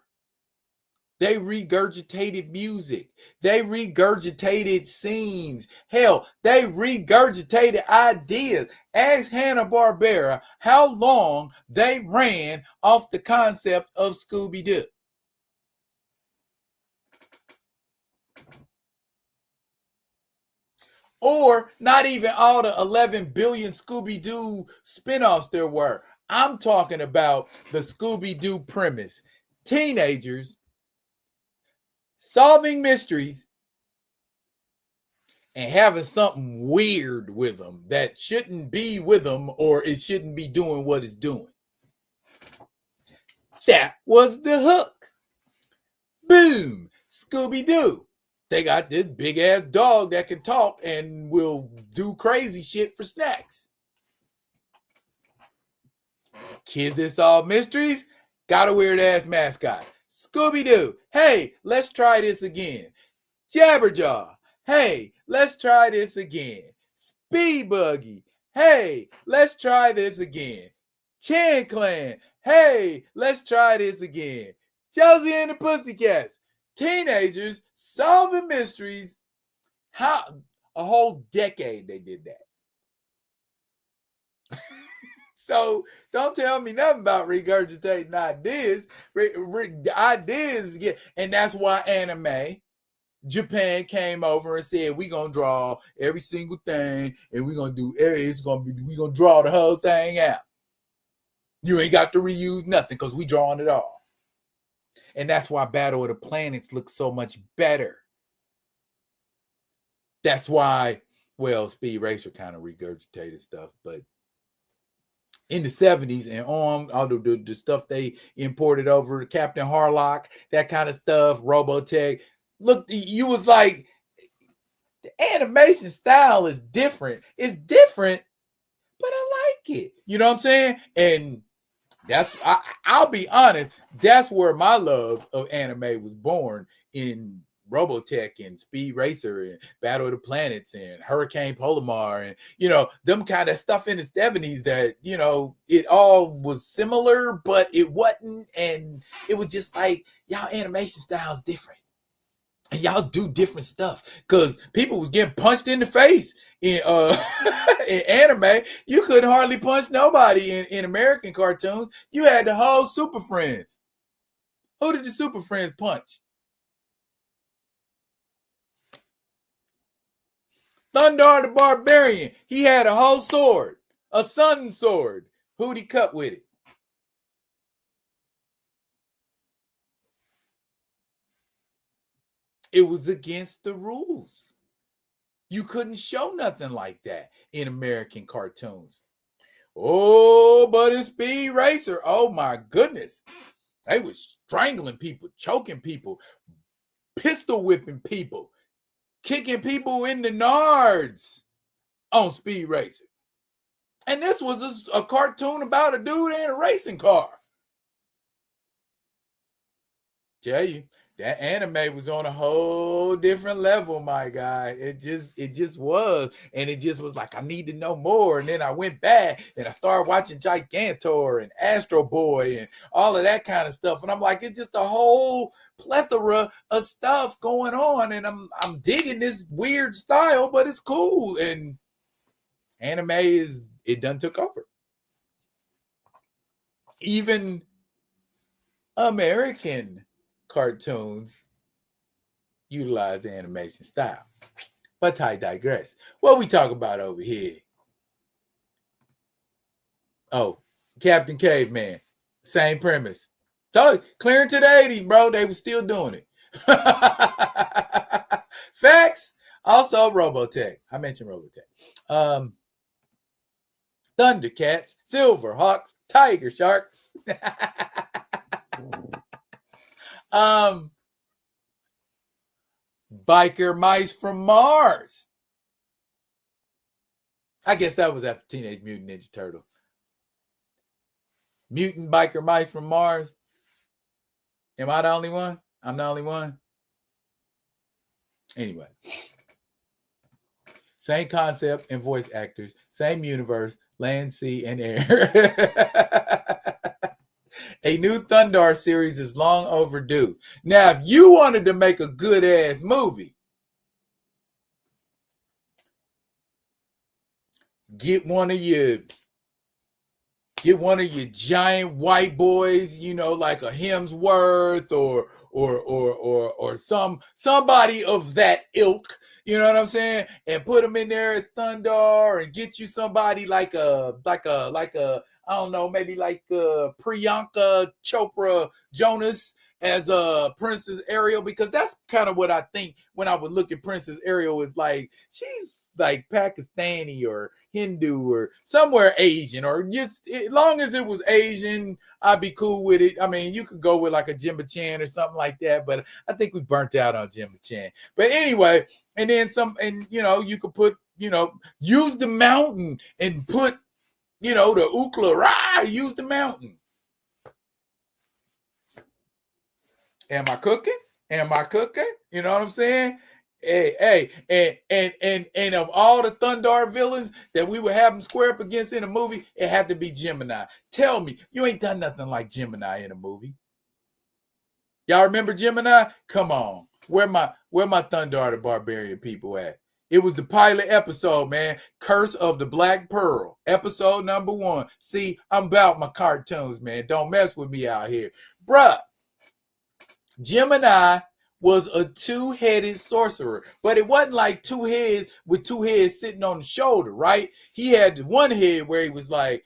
They regurgitated music. They regurgitated scenes. Hell, they regurgitated ideas. Ask Hanna-Barbera how long they ran off the concept of Scooby-Doo. Or not even all the 11 billion Scooby-Doo spinoffs there were. I'm talking about the Scooby-Doo premise. Teenagers solving mysteries and having something weird with them that shouldn't be with them, or it shouldn't be doing what it's doing. That was the hook. Boom, Scooby-Doo. They got this big ass dog that can talk and will do crazy shit for snacks. Kids that solve mysteries got a weird ass mascot. Scooby-Doo, hey, let's try this again. Jabberjaw, hey, let's try this again. Speed Buggy, hey, let's try this again. Chan Clan, hey, let's try this again. Josie and the Pussycats, teenagers solving mysteries. How a whole decade they did that. So don't tell me nothing about regurgitating ideas. Ideas, and that's why anime. Japan came over and said, we're going to draw every single thing and we're going to do, we're going to draw the whole thing out. You ain't got to reuse nothing because we drawing it all. And that's why Battle of the Planets looks so much better. That's why, well, Speed Racer kind of regurgitated stuff, but in the 70s and on, all the stuff they imported over, Captain Harlock, that kind of stuff, Robotech, look, you was like, the animation style is different. It's different, but I like it. You know what I'm saying? And that's, I'll be honest, that's where my love of anime was born, in Robotech and Speed Racer and Battle of the Planets and Hurricane Polemar and, you know, them kind of stuff in the 70s that, you know, it all was similar, but it wasn't. And it was just like, y'all animation style is different. And y'all do different stuff, because people was getting punched in the face in in anime. You couldn't hardly punch nobody in American cartoons. You had the whole Super Friends. Who did the Super Friends punch? Thundar the Barbarian. He had a whole sword, a sun sword. Who'd he cut with it? It was against the rules. You couldn't show nothing like that in American cartoons. Oh, but in Speed Racer, oh my goodness. They was strangling people, choking people, pistol whipping people, kicking people in the nards on Speed Racer. And this was a cartoon about a dude in a racing car. Tell you, that anime was on a whole different level, my guy. It just was. And it just was like, I need to know more. And then I went back and I started watching Gigantor and Astro Boy and all of that kind of stuff. And I'm like, it's just a whole plethora of stuff going on. And I'm digging this weird style, but it's cool. And anime it done took over. Even American cartoons utilize animation style. But I digress. What we talk about over here? Oh, Captain Caveman. Same premise. So, clearing to the 80s, bro. They were still doing it. Facts. Also, Robotech. I mentioned Robotech. Thundercats, Silverhawks, Tiger Sharks. Biker Mice from Mars. I guess that was after Teenage Mutant Ninja Turtle. Mutant Biker Mice from Mars. Am I the only one? I'm the only one. Anyway. Same concept and voice actors. Same universe. Land, sea, and air. A new Thundar series is long overdue. Now, if you wanted to make a good-ass movie, get one of your giant white boys, you know, like a Hemsworth or somebody of that ilk, you know what I'm saying? And put them in there as Thundar, and get you somebody like a I don't know, maybe like Priyanka Chopra Jonas as Princess Ariel, because that's kind of what I think when I would look at Princess Ariel, is like, she's like Pakistani or Hindu or somewhere Asian, or just as long as it was Asian, I'd be cool with it. I mean, you could go with like a Jimba Chan or something like that, but I think we burnt out on Jimba Chan. But anyway, and then you know, you could put, you know, use the mountain and put, you know, the Ookla, use the mountain. Am I cooking? Am I cooking? You know what I'm saying? And of all the Thundar villains that we would have them square up against in a movie, it had to be Gemini. Tell me, you ain't done nothing like Gemini in a movie. Y'all remember Gemini? Come on. Where my Thundar the Barbarian people at? It was the pilot episode, man. Curse of the Black Pearl, episode number 1. See, I'm about my cartoons, man. Don't mess with me out here. Bruh, Gemini was a 2-headed sorcerer, but it wasn't like 2 heads with 2 heads sitting on the shoulder, right? He had the one head where he was like,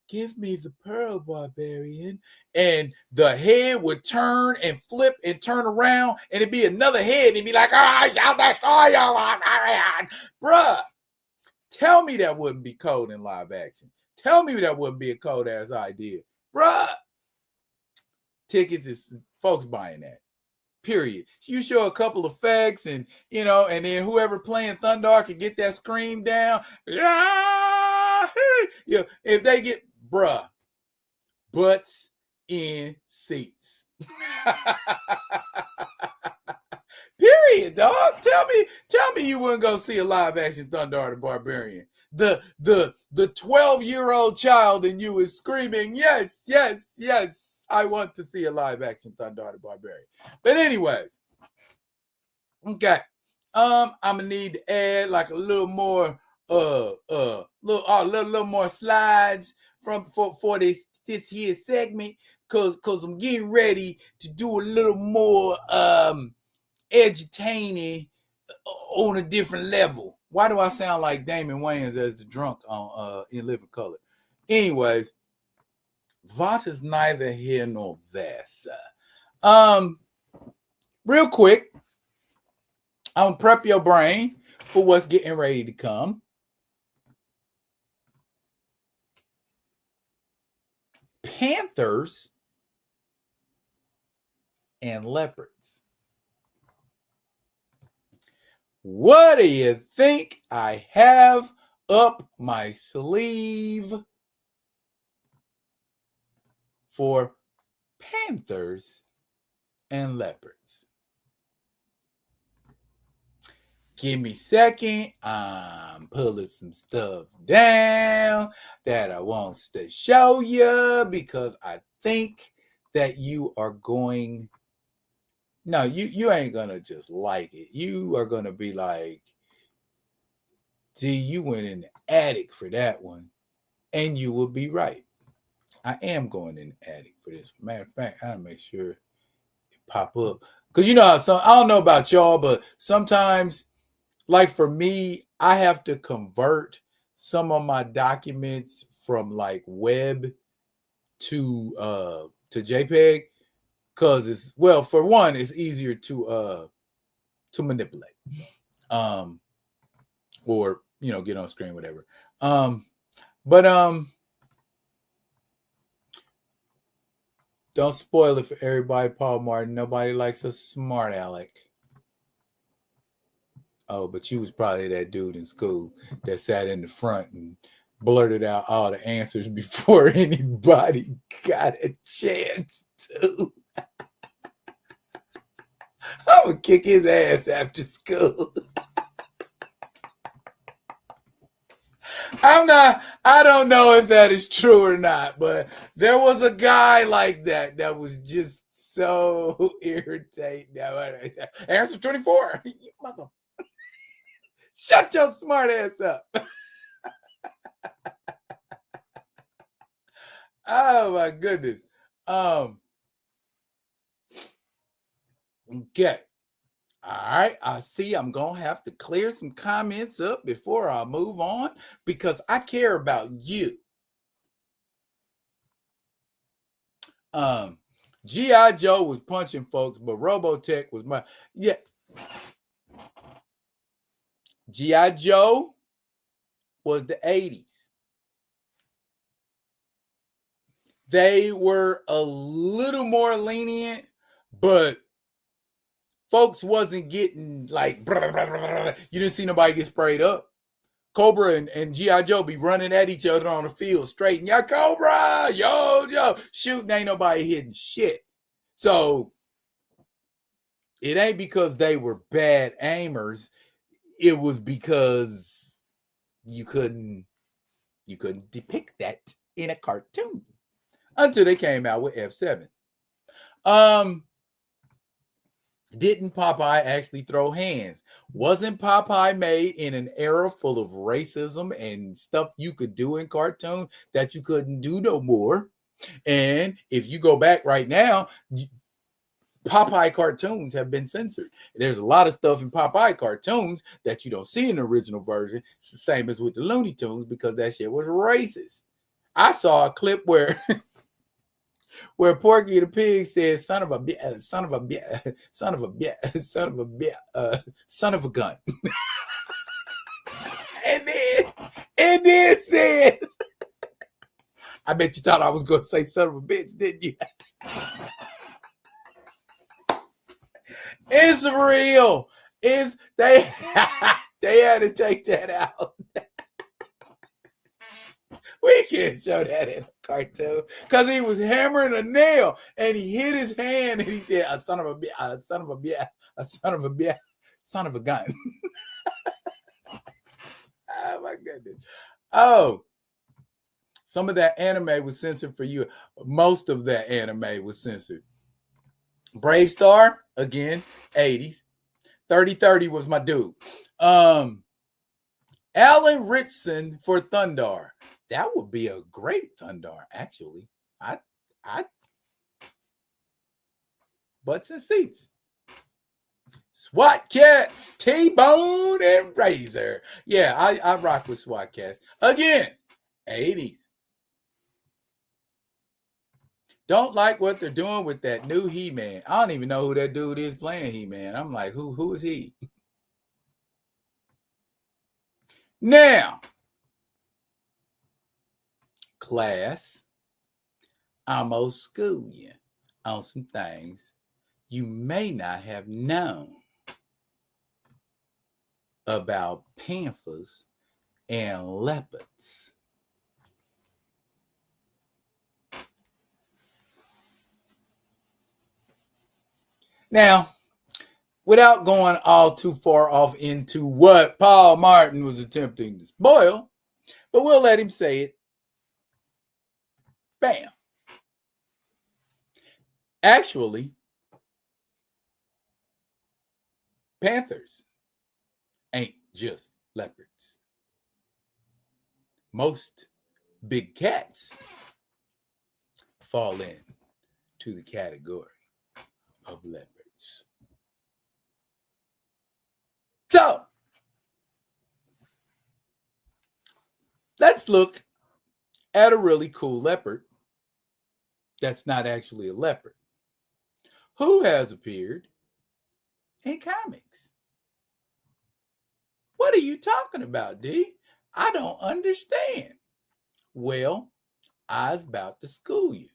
give me the pearl, barbarian. And the head would turn and flip and turn around, and it'd be another head, and he'd be like, I shall destroy you. Bruh, tell me that wouldn't be cold in live action. Tell me that wouldn't be a cold ass idea. Bruh. Tickets is folks buying that. Period. You show a couple of effects and, and then whoever playing Thundar can get that scream down. Yeah. If they get, bruh, butts in seats. Period, dog. Tell me you wouldn't go see a live action Thundar the Barbarian. The 12-year-old child in you is screaming, yes, yes, yes. I want to see a live action Thundar the Barbarian. But anyways, okay. I'm gonna need to add like a little more little more slides for this here segment, cause I'm getting ready to do a little more edutaining on a different level. Why do I sound like Damon Wayans as the drunk on In Living Color? Anyways, that is neither here nor there, sir. Real quick, I'm gonna prep your brain for what's getting ready to come. Panthers and leopards. What do you think I have up my sleeve for Panthers and leopards? Give me a second. I'm pulling some stuff down that I want to show you, because I think that you are going. No, you ain't gonna just like it. You are gonna be like, gee, you went in the attic for that one. And you will be right. I am going in the attic for this. Matter of fact, I gotta make sure it pop up. Because I don't know about y'all, but sometimes, like for me, I have to convert some of my documents from like web to JPEG, because it's, well, for one, it's easier to manipulate, or get on screen, whatever. But don't spoil it for everybody, Paul Martin. Nobody likes a smart aleck. Oh, but you was probably that dude in school that sat in the front and blurted out all the answers before anybody got a chance to. I'm gonna kick his ass after school. I don't know if that is true or not, but there was a guy like that was just so irritating. Answer 24. You mother. Shut your smart ass up. Oh my goodness. Okay. All right. I see I'm going to have to clear some comments up before I move on, because I care about you. G.I. Joe was punching folks, but Robotech was my, yeah. G.I. Joe was the 80s. They were a little more lenient, but folks wasn't getting like, blah, blah, blah, blah. You didn't see nobody get sprayed up. Cobra and G.I. Joe be running at each other on the field straight. And, yeah, Cobra, yo, shooting, ain't nobody hitting shit. So it ain't because they were bad aimers. It was because you couldn't depict that in a cartoon until they came out with F7. Didn't Popeye actually throw hands? Wasn't Popeye made in an era full of racism and stuff you could do in cartoon that you couldn't do no more? And if you go back right now, Popeye cartoons have been censored. There's a lot of stuff in Popeye cartoons that you don't see in the original version. It's the same as with the Looney Tunes because that shit was racist. I saw a clip where Porky the Pig says, son of a bitch, son of a bitch, son of a bitch, son of a bitch, son of a gun. and then said, I bet you thought I was going to say son of a bitch, didn't you? It's real. They had to take that out. We can't show that in a cartoon because he was hammering a nail and he hit his hand and he said, "A son of a bitch, a son of a bitch, a son of a bitch, son of a gun." Oh my goodness! Oh, some of that anime was censored for you. Most of that anime was censored. Brave Star again, 80s. 3030 was my dude. Alan Ritchson for Thundar. That would be a great Thundar, actually. I butts and seats. SWAT Cats, T-Bone, and Razor. Yeah, I rock with SWAT Cats. Again, 80s. Don't like what they're doing with that new He-Man. I don't even know who that dude is playing He-Man. I'm like, who is he? Now, class, I'm gonna school you on some things you may not have known about panthers and leopards. Now, without going all too far off into what Paul Martin was attempting to spoil, but we'll let him say it. Bam. Actually, panthers ain't just leopards. Most big cats fall in to the category of leopards. So, let's look at a really cool leopard that's not actually a leopard, who has appeared in comics. What are you talking about, D? I don't understand. Well, I was about to school you.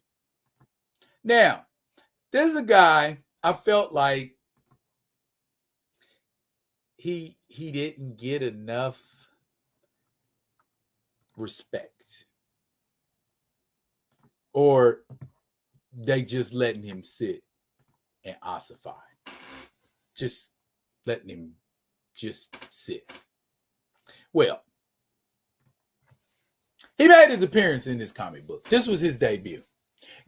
Now, there's a guy I felt like he didn't get enough respect, or they just letting him sit and ossify, just letting him just sit. Well, he made his appearance in this comic book. This was his debut.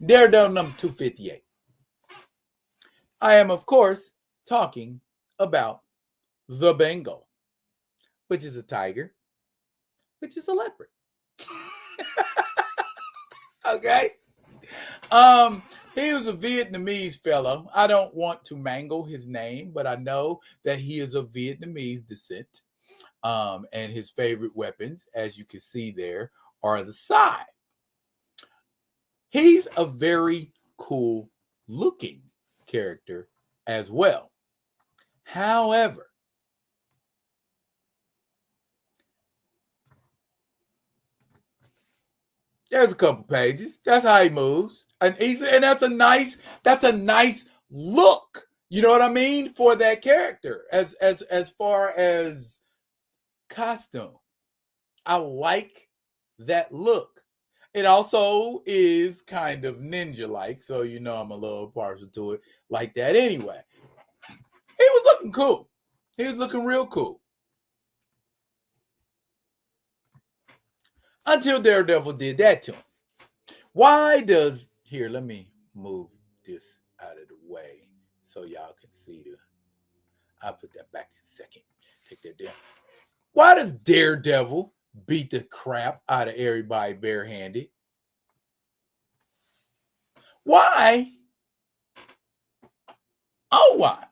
Daredevil number 258. I am, of course, talking about the Bengal, which is a tiger, which is a leopard. Okay. He was a Vietnamese fellow. I don't want to mangle his name, but I know that he is of Vietnamese descent. And his favorite weapons, as you can see there, are the sai. He's a very cool looking character as well. However, there's a couple pages. That's how he moves. And that's a nice look. You know what I mean? For that character as far as costume. I like that look. It also is kind of ninja-like, so you know I'm a little partial to it like that anyway. He was looking cool. He was looking real cool. Until Daredevil did that to him. Why does... Here, let me move this out of the way so y'all can see the... I'll put that back in a second. Take that down. Why does Daredevil beat the crap out of everybody barehanded? Why? Oh, why?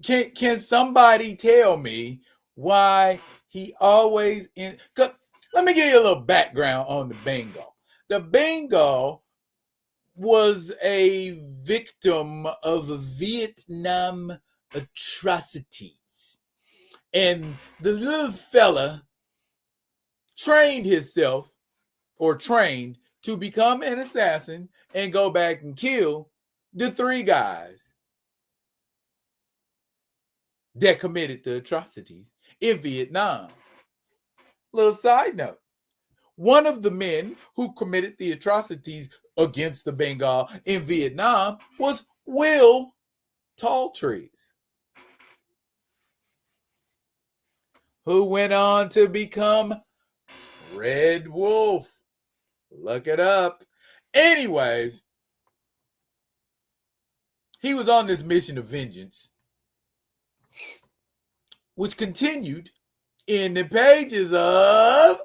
Can somebody tell me why he always in? Let me give you a little background on the Bengal. The Bengal was a victim of Vietnam atrocities, and the little fella trained to become an assassin and go back and kill the 3 guys that committed the atrocities in Vietnam. Little side note. One of the men who committed the atrocities against the Bengal in Vietnam was Will Talltrees, who went on to become Red Wolf. Look it up. Anyways, he was on this mission of vengeance, which continued in the pages of...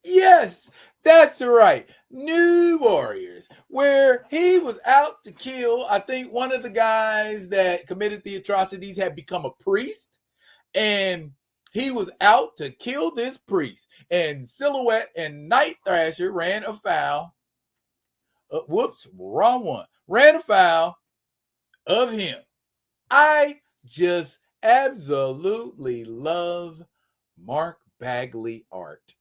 Yes, that's right, New Warriors, where he was out to kill... I think one of the guys that committed the atrocities had become a priest, and he was out to kill this priest. And Silhouette and Night Thrasher ran afoul. Wrong one. Ran afoul of him. I just absolutely love Mark Bagley art.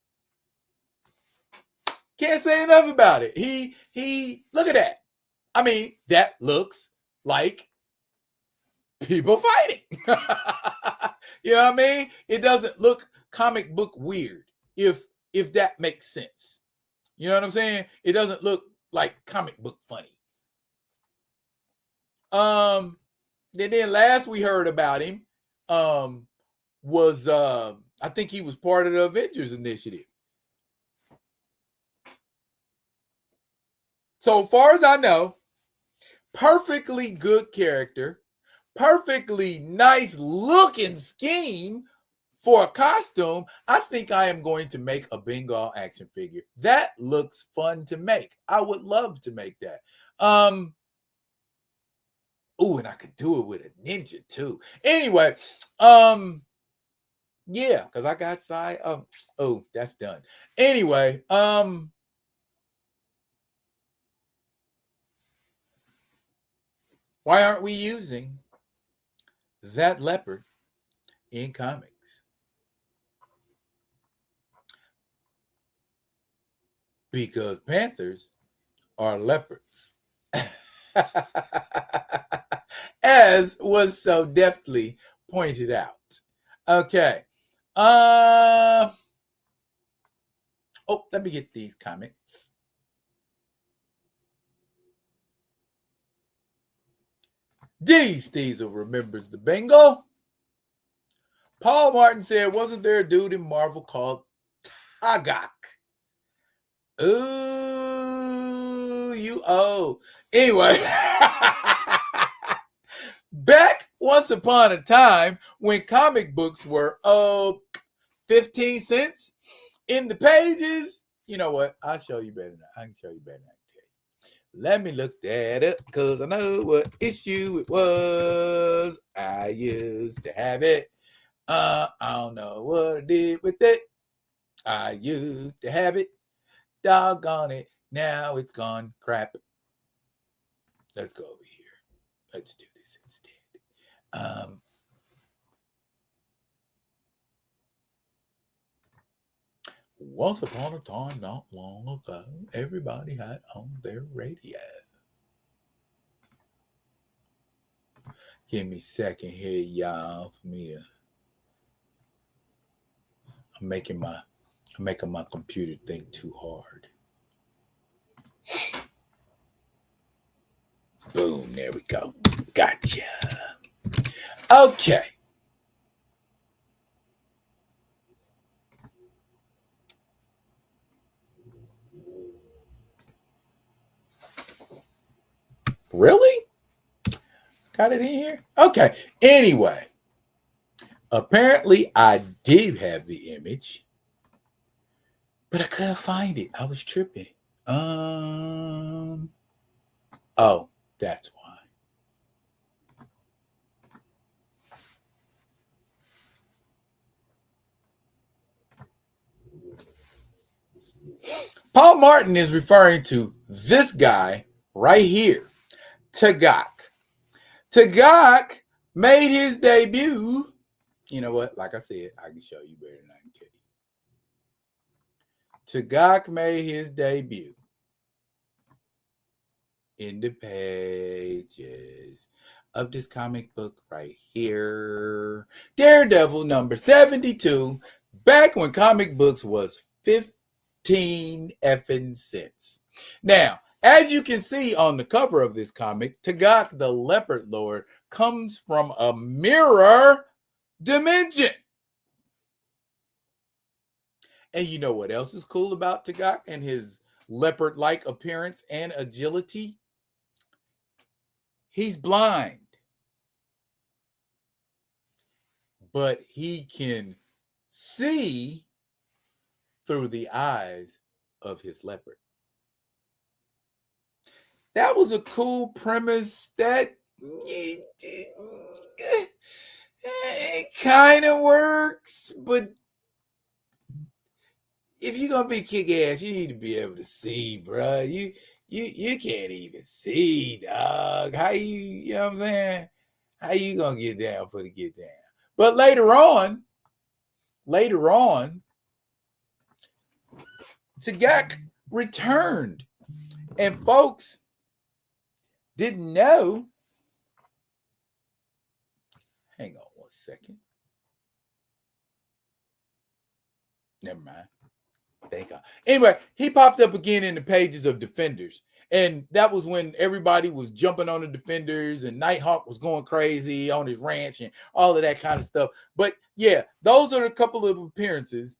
Can't say enough about it. He look at that. I mean, that looks like people fighting. You know what I mean? It doesn't look comic book weird, if that makes sense. You know what I'm saying? It doesn't look like comic book funny. Then last we heard about him was I think he was part of the Avengers Initiative. So far as I know, perfectly good character, perfectly nice looking scheme for a costume. I think I am going to make a Bengal action figure. That looks fun to make. I would love to make that. Oh, and I could do it with a ninja too. Anyway, yeah, because I got side. Oh, that's done. Anyway, why aren't we using that leopard in comics? Because panthers are leopards. As was so deftly pointed out. Okay. Oh, let me get these comics. Diesel remembers the Bengal. Paul Martin said, wasn't there a dude in Marvel called Tagak? Ooh, you owe. Anyway, back once upon a time when comic books were 15 cents in the pages. You know what? I'll show you better now. I can show you better now. Let me look that up because I know what issue it was. I used to have it. I don't know what I did with it. I used to have it. Doggone it. Now it's gone. Crap. Let's go over here. Let's do this instead. Once upon a time, not long ago, everybody had on their radio. Give me a second here, y'all. For me, I'm making my computer think too hard. Boom, there we go. Gotcha. Okay. Really? Got it in here? Okay. Anyway, apparently I did have the image, but I couldn't find it. I was tripping. Oh, that's why. Paul Martin is referring to this guy right here, Tagak. Tagak made his debut. You know what? Like I said, I can show you better than I can tell you. Tagak made his debut in the pages of this comic book right here. Daredevil number 72, back when comic books was 15 effing cents. Now, as you can see on the cover of this comic, Tagak the Leopard Lord comes from a mirror dimension. And you know what else is cool about Tagak and his leopard-like appearance and agility? He's blind, but he can see through the eyes of his leopard. That was a cool premise that it kind of works, but if you're gonna be kick-ass, you need to be able to see, bro. You can't even see, dog. How you know what I'm saying? How you gonna get down for the get down? But later on, Tagak returned, and folks didn't know. Hang on one second. Never mind. Thank God. Anyway, he popped up again in the pages of Defenders. And that was when everybody was jumping on the Defenders and Nighthawk was going crazy on his ranch and all of that kind of stuff. But yeah, those are a couple of appearances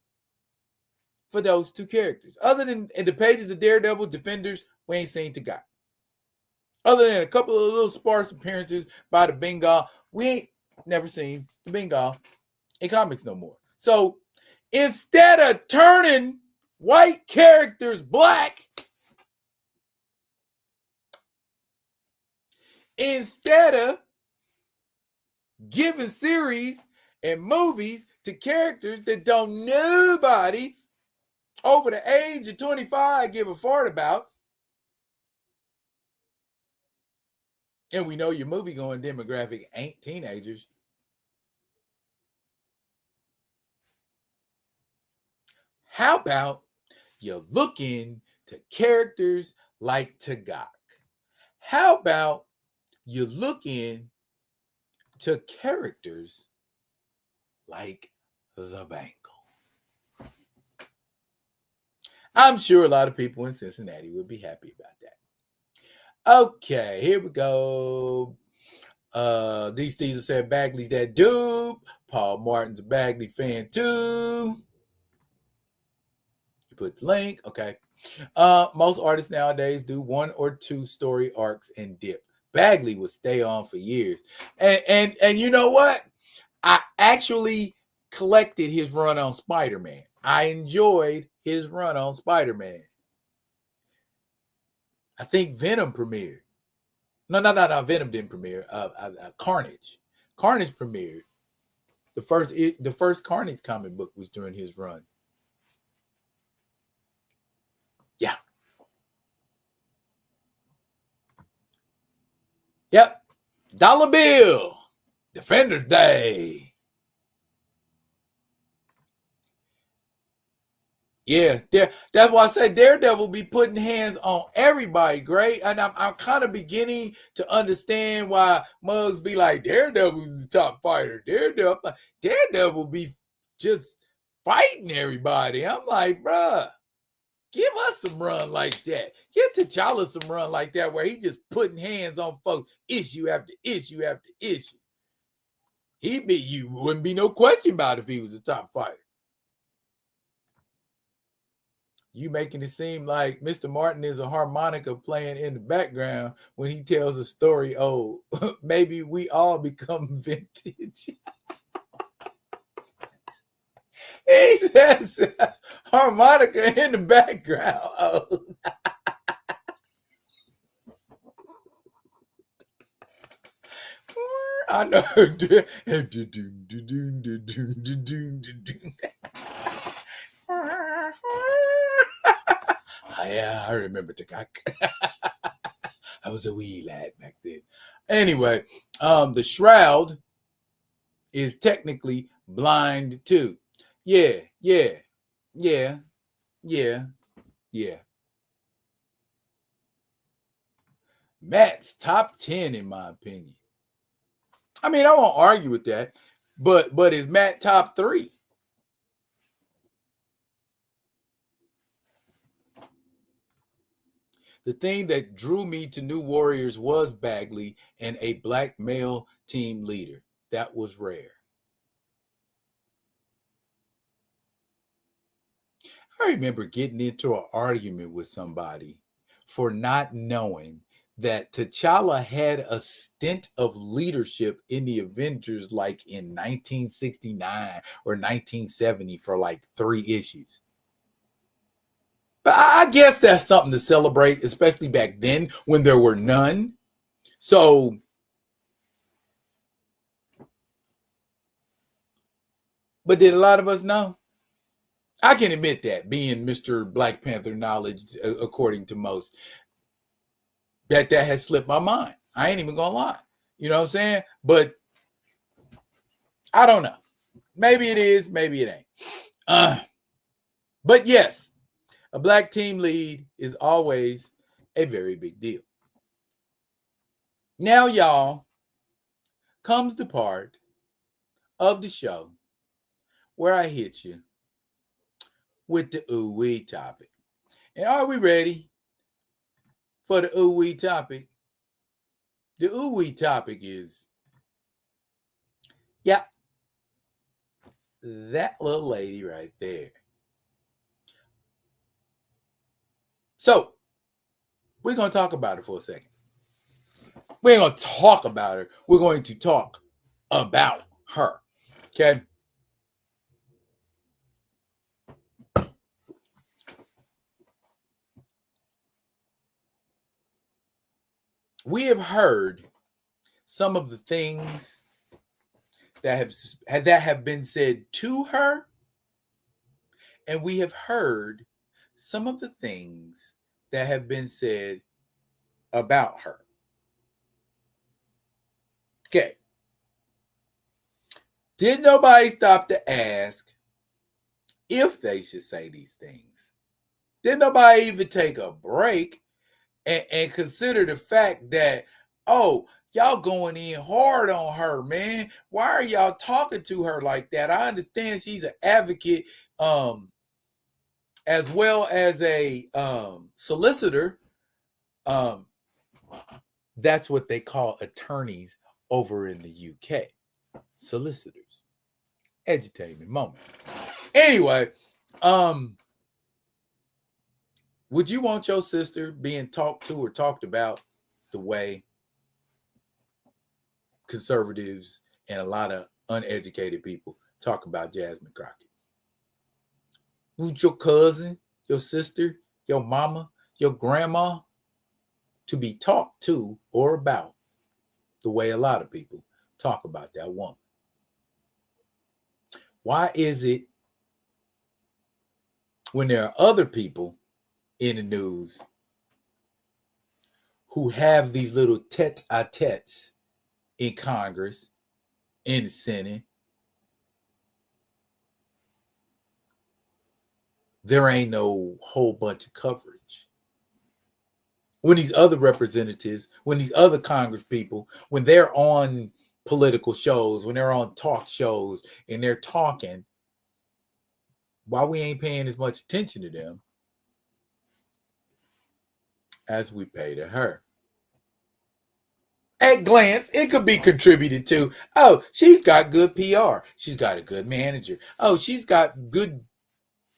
for those two characters. Other than in the pages of Daredevil, Defenders, we ain't seen Tagak. Other than a couple of little sparse appearances by the Bengal, we ain't never seen the Bengal in comics no more. So instead of turning white characters black, instead of giving series and movies to characters that don't nobody over the age of 25 give a fart about, and we know your movie going demographic ain't teenagers, how about you look into characters like Tagak? How about you look into characters like the Bengal? I'm sure a lot of people in Cincinnati would be happy about that. Okay, here we go. These thieves said Bagley's that dude. Paul Martin's a Bagley fan too. You put the link. Okay. Most artists nowadays do 1 or 2 story arcs and dip. Bagley would stay on for years. And you know what? I actually collected his run on Spider-Man. I enjoyed his run on Spider-Man. I think Venom premiered. No, Venom didn't premiere. Carnage. Carnage premiered. The first Carnage comic book was during his run. Yeah. Yep. Dollar Bill. Defenders Day. Yeah, that's why I say Daredevil be putting hands on everybody, great. And I'm kind of beginning to understand why mugs be like, Daredevil's the top fighter. Daredevil be just fighting everybody. I'm like, bruh, Give us some run like that. Give T'Challa some run like that where he just putting hands on folks issue after issue after issue. You wouldn't be no question about if he was a top fighter. You making it seem like Mr. Martin is a harmonica playing in the background when he tells a story. Oh, maybe we all become vintage. He says harmonica in the background. Oh. I know. Yeah, I remember Takak. I was a wee lad back then. Anyway, the shroud is technically blind too. Yeah. Matt's top 10, in my opinion. I mean, I won't argue with that, but is Matt top 3? The thing that drew me to New Warriors was Bagley and a black male team leader. That was rare. I remember getting into an argument with somebody for not knowing that T'Challa had a stint of leadership in the Avengers like in 1969 or 1970 for like 3 issues. But I guess that's something to celebrate, especially back then when there were none. So, but did a lot of us know? I can admit that, being Mr. Black Panther knowledge, according to most, that has slipped my mind. I ain't even gonna lie. You know what I'm saying? But I don't know. Maybe it is, maybe it ain't. But yes, a black team lead is always a very big deal. Now, y'all, comes the part of the show where I hit you with the ooh-wee topic. And are we ready for the ooh-wee topic? The ooh-wee topic is, yeah, that little lady right there. So, we're going to talk about her for a second. We ain't going to talk about her. We're going to talk about her. Okay? We have heard some of the things that have been said to her, and we have heard some of the things that have been said about her. Okay. Did nobody stop to ask if they should say these things? Did nobody even take a break and consider the fact that, oh, y'all going in hard on her, man? Why are y'all talking to her like that? I understand she's an advocate, as well as a solicitor. That's what they call attorneys over in the UK. Solicitors. Edutainment moment. Anyway, would you want your sister being talked to or talked about the way conservatives and a lot of uneducated people talk about Jasmine Crockett? Would your cousin, your sister, your mama, your grandma to be talked to or about the way a lot of people talk about that woman? Why is it when there are other people in the news who have these little tete-a-tetes in Congress, in the Senate, there ain't no whole bunch of coverage? When these other representatives, when these other Congress people, when they're on political shows, when they're on talk shows and they're talking, why we ain't paying as much attention to them as we pay to her. At glance, it could be contributed to. Oh, she's got good PR. She's got a good manager. Oh, she's got good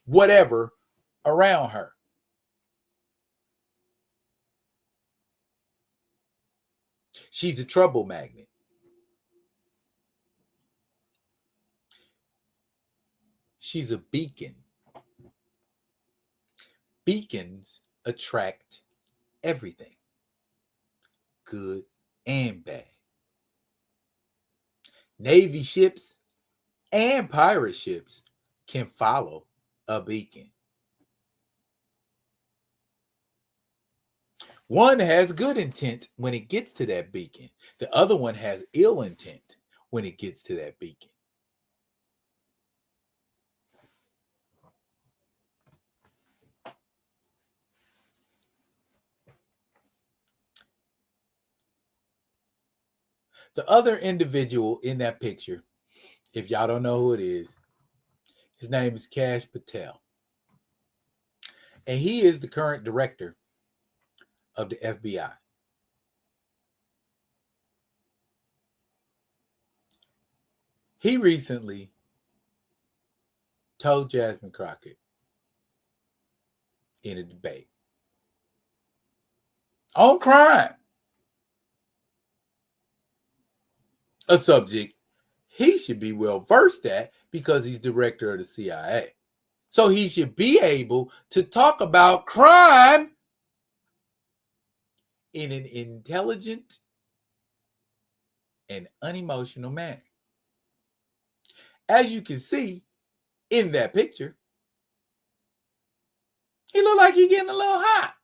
whatever around her. She's a trouble magnet. She's a beacon. Beacons attract everything, good and bad. Navy ships and pirate ships can follow a beacon. One has good intent when it gets to that beacon. The other one has ill intent when it gets to that beacon. The other individual in that picture, if y'all don't know who it is, his name is Kash Patel. And he is the current director of the FBI. He recently told Jasmine Crockett in a debate on crime, a subject he should be well versed at because he's director of the CIA. So he should be able to talk about crime in an intelligent and unemotional manner. As you can see in that picture, he looked like he's getting a little hot.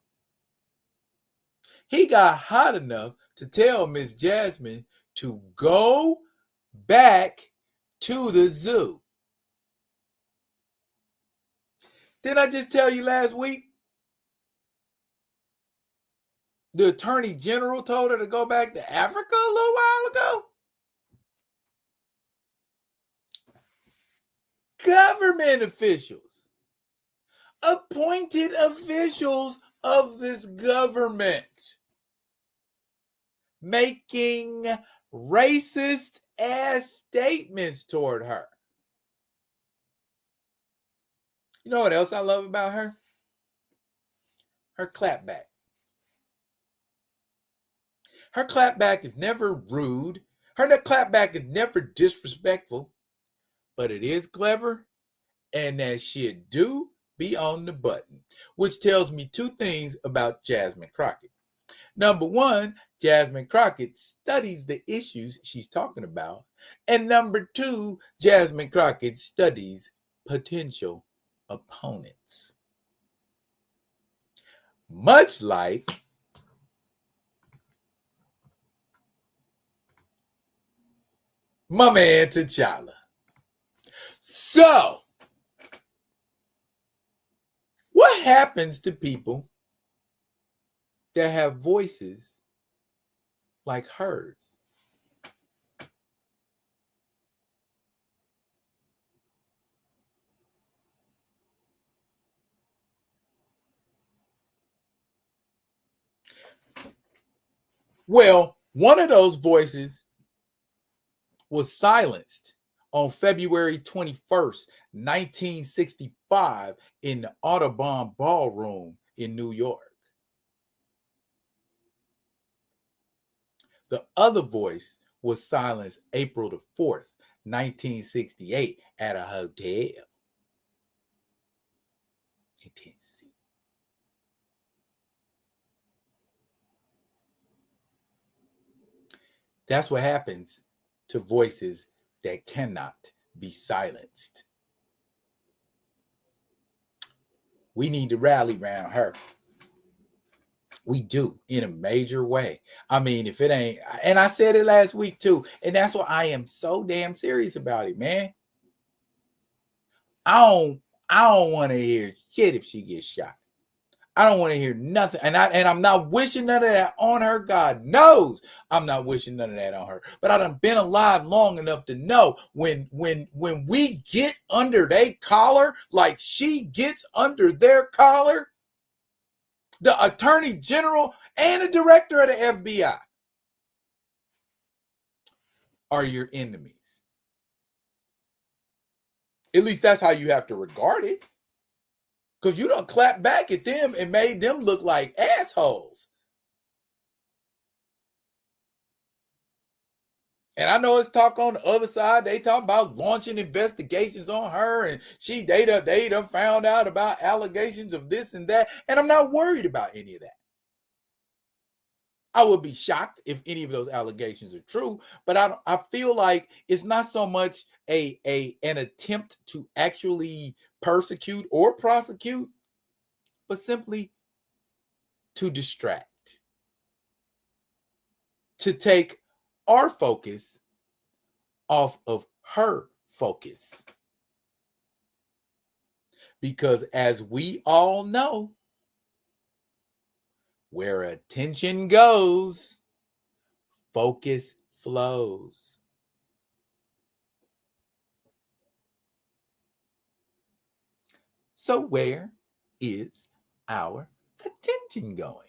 He got hot enough to tell Miss Jasmine to go back to the zoo. Didn't I just tell you last week? The Attorney General told her to go back to Africa a little while ago. Government officials, appointed officials of this government, making racist ass statements toward her. You know what else I love about her? Her clapback. Her clapback is never rude. Her clapback is never disrespectful, but it is clever, and that shit do be on the button, which tells me two things about Jasmine Crockett. Number one, Jasmine Crockett studies the issues she's talking about. And number two, Jasmine Crockett studies potential opponents. Much like my man T'Challa. So, what happens to people that have voices like hers? Well, one of those voices was silenced on February 21st, 1965 in the Audubon Ballroom in New York. The other voice was silenced April the 4th, 1968 at a hotel in Tennessee. That's what happens to voices that cannot be silenced. We need to rally around her. We do, in a major way. I mean, if it ain't, and I said it last week too, and that's why I am so damn serious about it, man. I don't want to hear shit if she gets shot. I don't want to hear nothing. And I'm not wishing none of that on her. God knows I'm not wishing none of that on her. But I done been alive long enough to know when we get under their collar, like she gets under their collar, the attorney general, and the director of the FBI are your enemies. At least that's how you have to regard it. Because you don't clap back at them and made them look like assholes. And I know it's talk on the other side. They talk about launching investigations on her, and they done found out about allegations of this and that. And I'm not worried about any of that. I would be shocked if any of those allegations are true, but I feel like it's not so much an attempt to actually persecute or prosecute, but simply to distract, to take our focus off of her focus. Because as we all know, where attention goes, focus flows. So where is our attention going?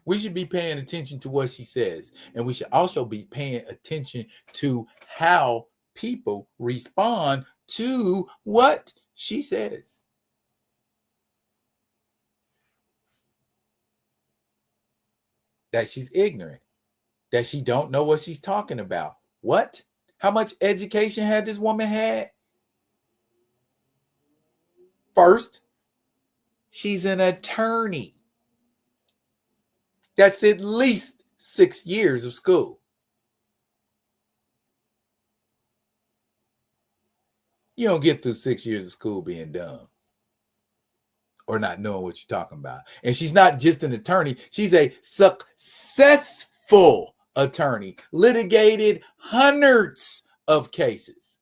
We should be paying attention to what she says, and we should also be paying attention to how people respond to what she says. That she's ignorant, that she don't know what she's talking about. What? How much education had this woman had? First, she's an attorney. That's at least 6 years of school. You don't get through 6 years of school being dumb or not knowing what you're talking about. And she's not just an attorney. She's a successful attorney, litigated hundreds of cases.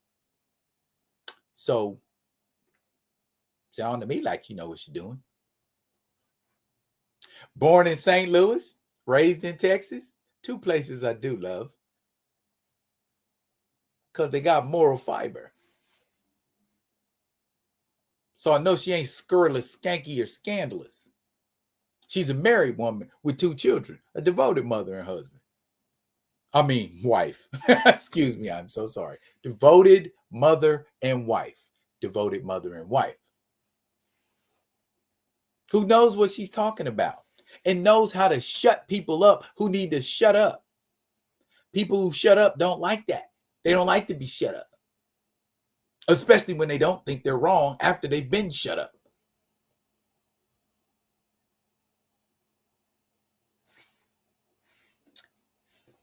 So, sound to me like you know what you're doing. Born in St. Louis, raised in Texas, 2 places I do love because they got moral fiber. So I know she ain't scurrilous, skanky, or scandalous. She's a married woman with 2 children, a devoted mother and husband. I mean, wife. Excuse me, I'm so sorry. Devoted mother and wife. Devoted mother and wife. Who knows what she's talking about and knows how to shut people up who need to shut up. People who shut up don't like that. They don't like to be shut up. Especially when they don't think they're wrong after they've been shut up.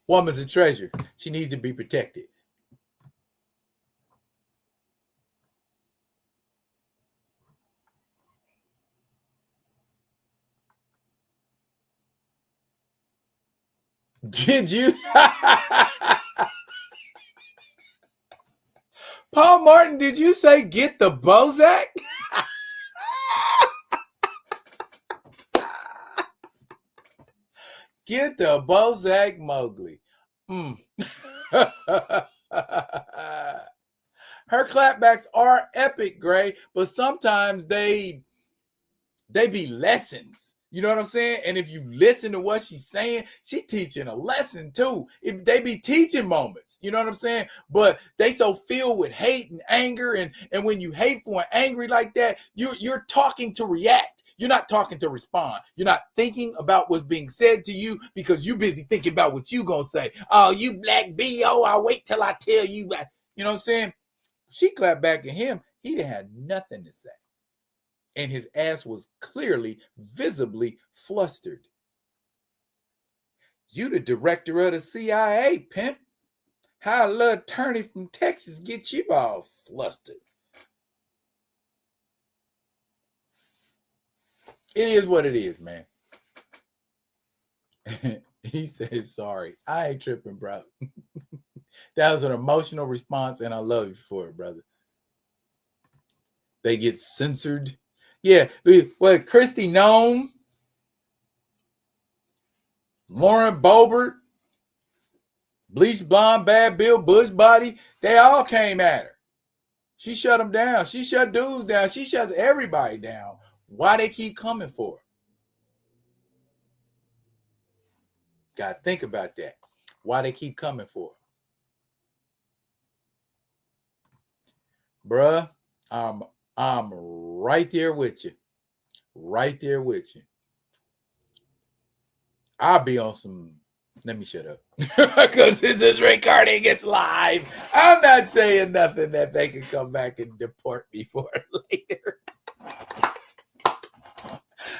Woman's a treasure. She needs to be protected. Did you? Paul Martin, did you say get the Bozak? Get the Bozak Mowgli. Her clapbacks are epic, Gray, but sometimes they be lessons. You know what I'm saying? And if you listen to what she's saying, she's teaching a lesson too. If they be teaching moments, you know what I'm saying? But they so filled with hate and anger, and when you hateful and angry like that, you're talking to react. You're not talking to respond. You're not thinking about what's being said to you because you're busy thinking about what you gonna say. Oh, you black B.O., I'll wait till I tell you. You know what I'm saying? She clapped back at him. He didn't have nothing to say. And his ass was clearly, visibly flustered. You the director of the CIA, pimp. How a little attorney from Texas get you all flustered? It is what it is, man. He says, sorry. I ain't tripping, bro. That was an emotional response, and I love you for it, brother. They get censored. Yeah, what, Christy Nome, Lauren Boebert, Bleach Blonde, Bad Bill, Bush Body, they all came at her. She shut them down. She shut dudes down. She shuts everybody down Why they keep coming for her? Gotta think about that. Why they keep coming for her. Bruh, I'm right there with you. Right there with you. I'll be on some. Let me shut up. Because this is Recording It's Live. I'm not saying nothing that they can come back and deport me for later.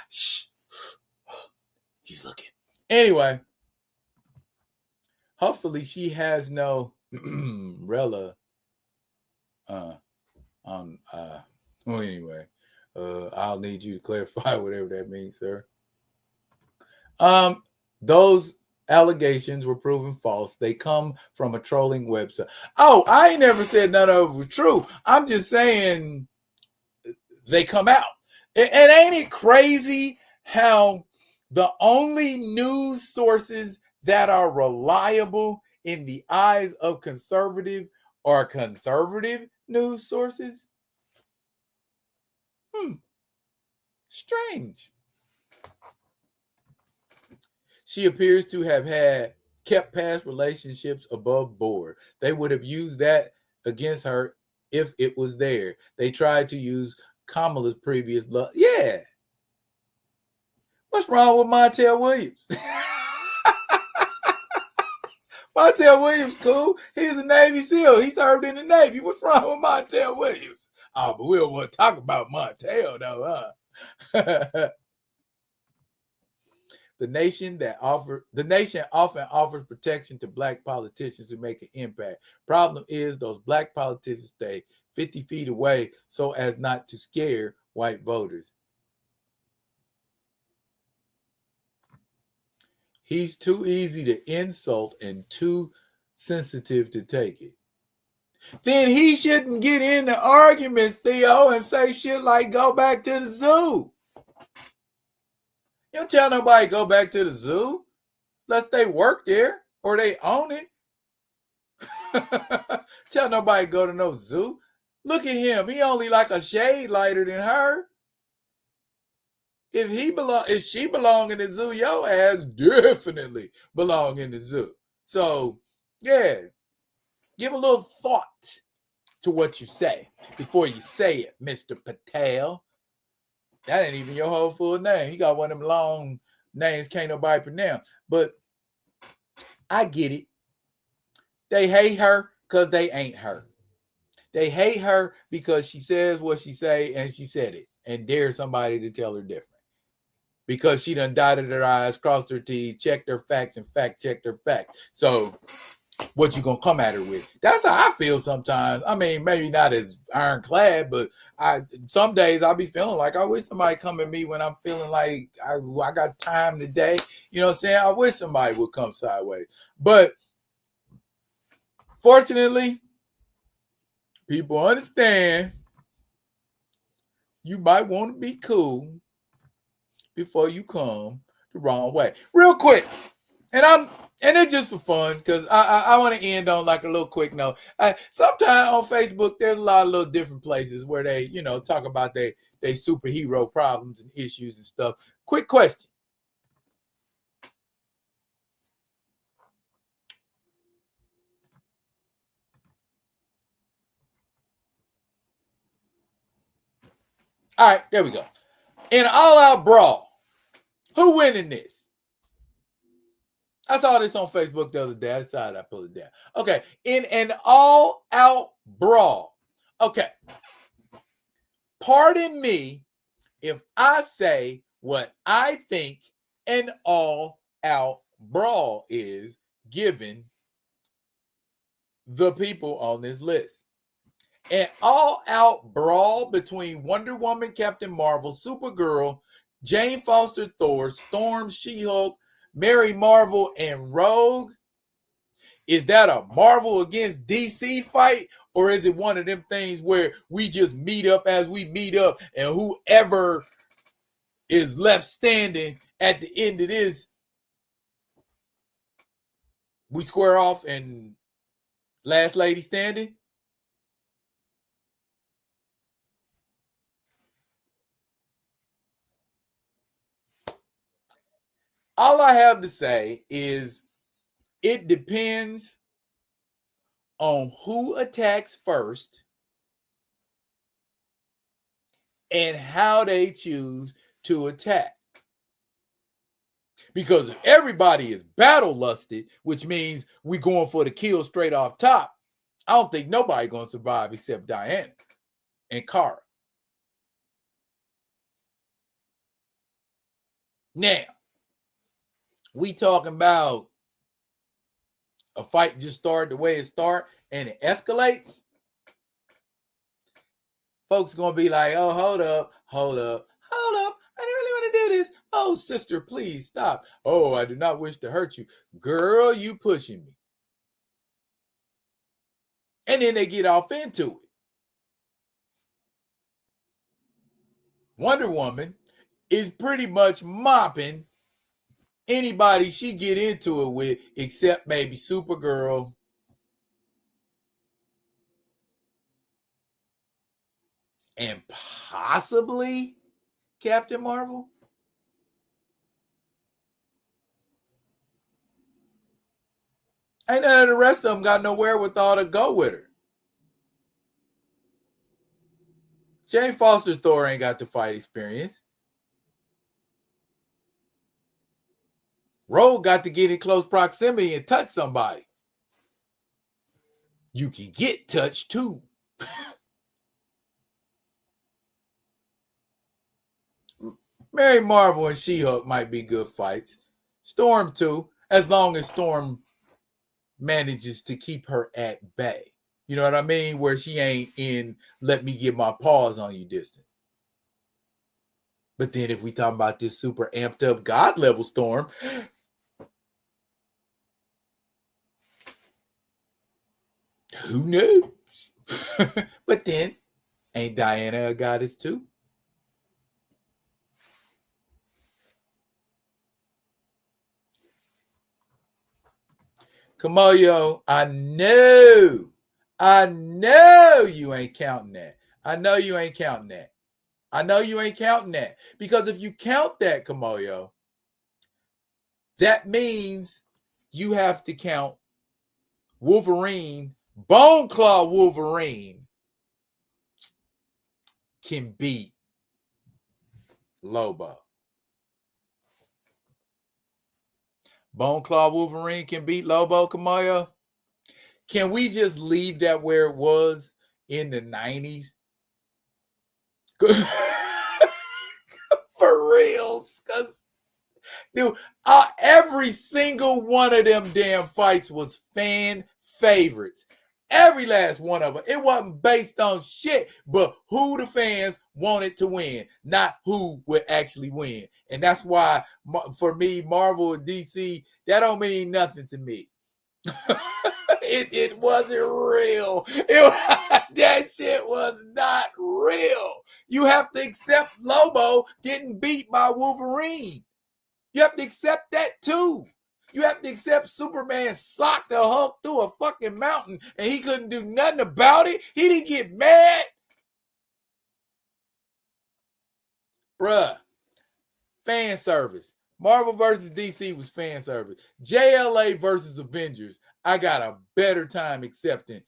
Shh. He's looking. Anyway, hopefully she has no Rella. Well, anyway, I'll need you to clarify whatever that means, sir. Those allegations were proven false. They come from a trolling website. Oh, I ain't never said none of it was true. I'm just saying they come out. And ain't it crazy how the only news sources that are reliable in the eyes of conservative are conservative news sources? Strange. She appears to have kept past relationships above board. They would have used that against her if it was there. They tried to use Kamala's previous love. Yeah. What's wrong with Montel Williams? Montel Williams, cool. He's a Navy SEAL. He served in the Navy. What's wrong with Montel Williams? Oh, but we don't want to talk about Montel, though, huh? The nation often offers protection to black politicians who make an impact. Problem is, those black politicians stay 50 feet away so as not to scare white voters. He's too easy to insult and too sensitive to take it. Then he shouldn't get into arguments, Theo, and say shit like go back to the zoo. You don't tell nobody go back to the zoo unless they work there or they own it. Tell nobody go to no zoo. Look at him. He only like a shade lighter than her. If she belong in the zoo, your ass definitely belong in the zoo. So, yeah, give a little thought to what you say before you say it, Mr. Patel. That ain't even your whole full name. You got one of them long names can't nobody pronounce. But I get it. They hate her because they ain't her. They hate her because she says what she say and she said it and dare somebody to tell her different. Because she done dotted her I's, crossed her T's, checked her facts, and fact-checked her facts. So what you gonna come at her with? That's how I feel sometimes. I mean, maybe not as ironclad, but some days I'll be feeling like I wish somebody come at me when I'm feeling like I got time today. You know what I'm saying? I wish somebody would come sideways. But fortunately, people understand you might want to be cool before you come the wrong way. Real quick, and it's just for fun because I want to end on like a little quick note. Sometimes on Facebook, there's a lot of little different places where they, talk about their superhero problems and issues and stuff. Quick question. All right, there we go. In an all-out brawl, who winning this? I saw this on Facebook the other day. I decided I pull it down. Okay, in an all-out brawl. Okay. Pardon me if I say what I think an all-out brawl is, given the people on this list. An all-out brawl between Wonder Woman, Captain Marvel, Supergirl, Jane Foster, Thor, Storm, She-Hulk, Mary Marvel, and Rogue. Is that a Marvel against DC fight? Or is it one of them things where we just meet up as we meet up and whoever is left standing at the end of this, we square off and last lady standing? I have to say is it depends on who attacks first and how they choose to attack. Because if everybody is battle lusted, which means we going for the kill straight off top, I don't think nobody gonna survive except Diana and Kara. Now, we talking about a fight just started the way it started and it escalates. Folks gonna be like, oh, hold up. I didn't really want to do this. Oh, sister, please stop. Oh, I do not wish to hurt you. Girl, you pushing me. And then they get off into it. Wonder Woman is pretty much mopping anybody she get into it with, except maybe Supergirl and possibly Captain Marvel. Ain't none of the rest of them got no wherewithal to go with her. Jane Foster's Thor ain't got the fight experience. Rogue got to get in close proximity and touch somebody. You can get touched too. Mary Marvel and She-Hulk might be good fights. Storm too, as long as Storm manages to keep her at bay. You know what I mean? Where she ain't in let me get my paws on you distance. But then if we talk about this super amped up God level Storm, who knows? But then, ain't Diana a goddess too? Kamoyo, I know you ain't counting that. I know you ain't counting that. Because if you count that, Kamoyo, that means you have to count Wolverine, Bone Claw Wolverine can beat Lobo. Bone Claw Wolverine can beat Lobo, Kamoyo. Can we just leave that where it was in the 90s? For reals. Because, dude, every single one of them damn fights was fan favorites. Every last one of them. It wasn't based on shit, but who the fans wanted to win, not who would actually win. And that's why, for me, Marvel and DC, that don't mean nothing to me. It wasn't real. That shit was not real. You have to accept Lobo getting beat by Wolverine. You have to accept that too. You have to accept Superman socked the Hulk through a fucking mountain and he couldn't do nothing about it. He didn't get mad. Bruh. Fan service. Marvel versus DC was fan service. JLA versus Avengers, I got a better time accepting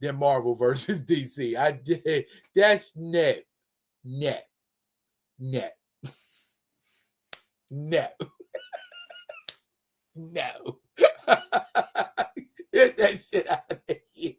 than Marvel versus DC. I did. That's net. No. Get that shit out of here.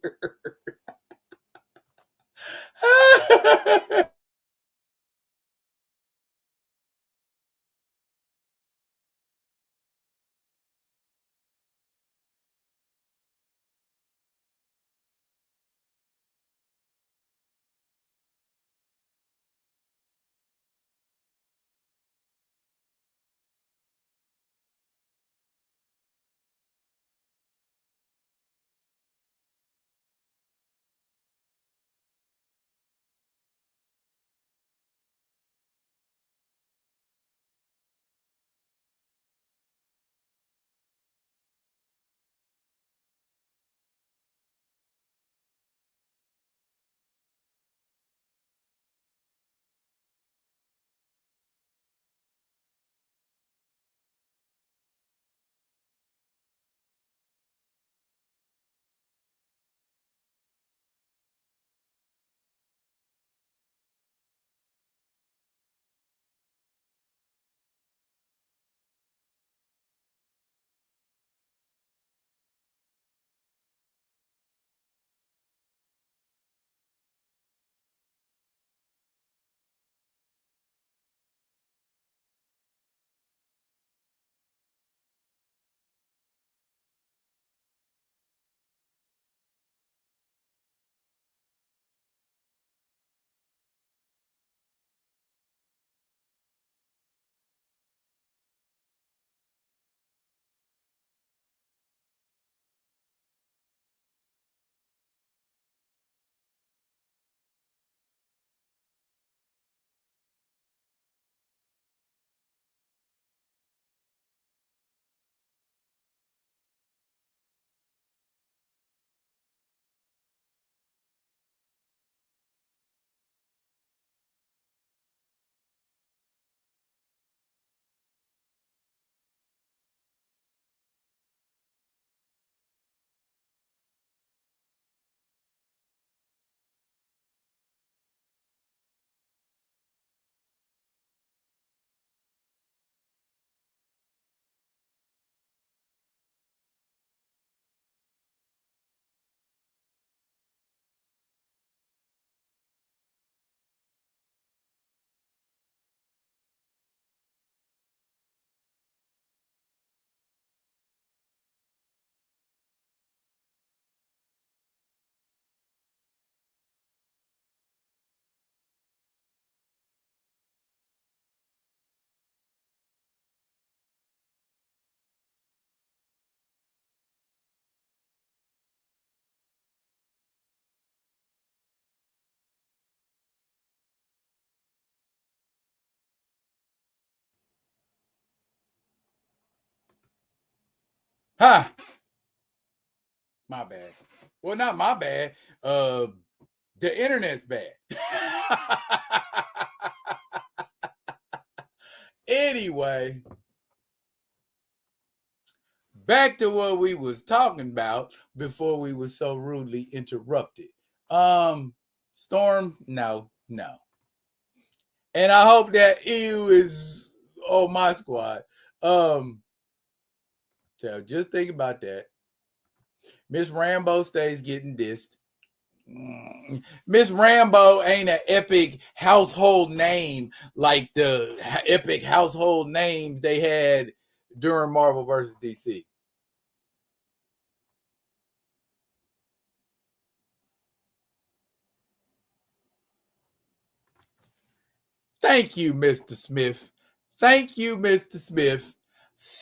Ha! My bad. Well, not my bad. The internet's bad. Anyway, back to what we was talking about before we were so rudely interrupted. Storm, no. And I hope that EU is on my squad. So just think about that. Miss Rambo stays getting dissed. Miss Rambo ain't an epic household name like the epic household names they had during Marvel versus DC. Thank you, Mr. Smith. Thank you, Mr. Smith.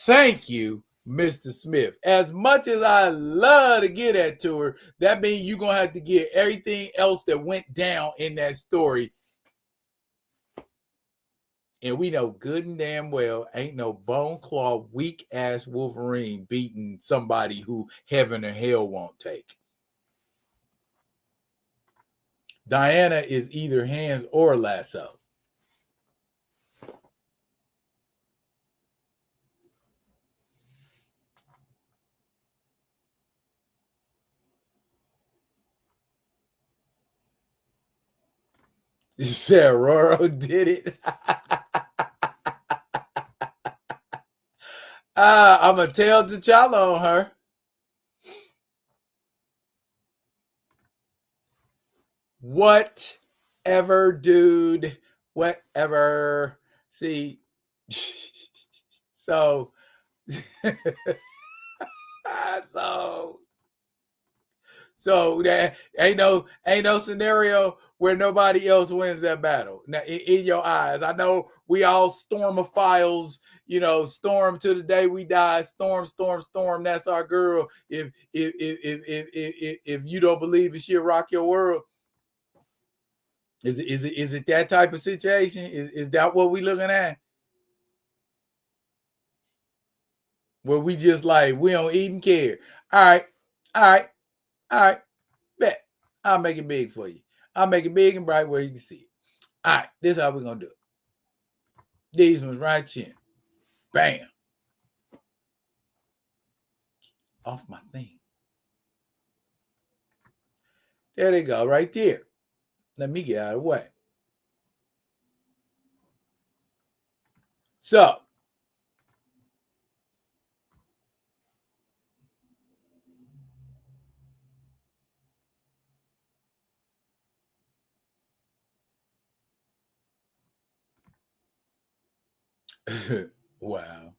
Thank you, Mr. Smith. As much as I love to get that to her, that means you're going to have to get everything else that went down in that story. And we know good and damn well ain't no bone claw, weak ass Wolverine beating somebody who heaven or hell won't take. Diana is either hands or lasso. You said Roro did it. I'm going to tell T'Challa on her. Whatever, dude. Whatever. See, so that ain't no scenario where nobody else wins that battle. Now, in your eyes, I know we all stormophiles, storm to the day we die. Storm. That's our girl. If you don't believe it, she'll rock your world. Is it that type of situation? Is that what we looking at? Where we just like we don't even care. All right. Bet. I'll make it big for you. I'll make it big and bright where you can see it. All right, this is how we're gonna do it. These ones right chin. Bam. Off my thing. There they go, right there. Let me get out of the way. So, wow.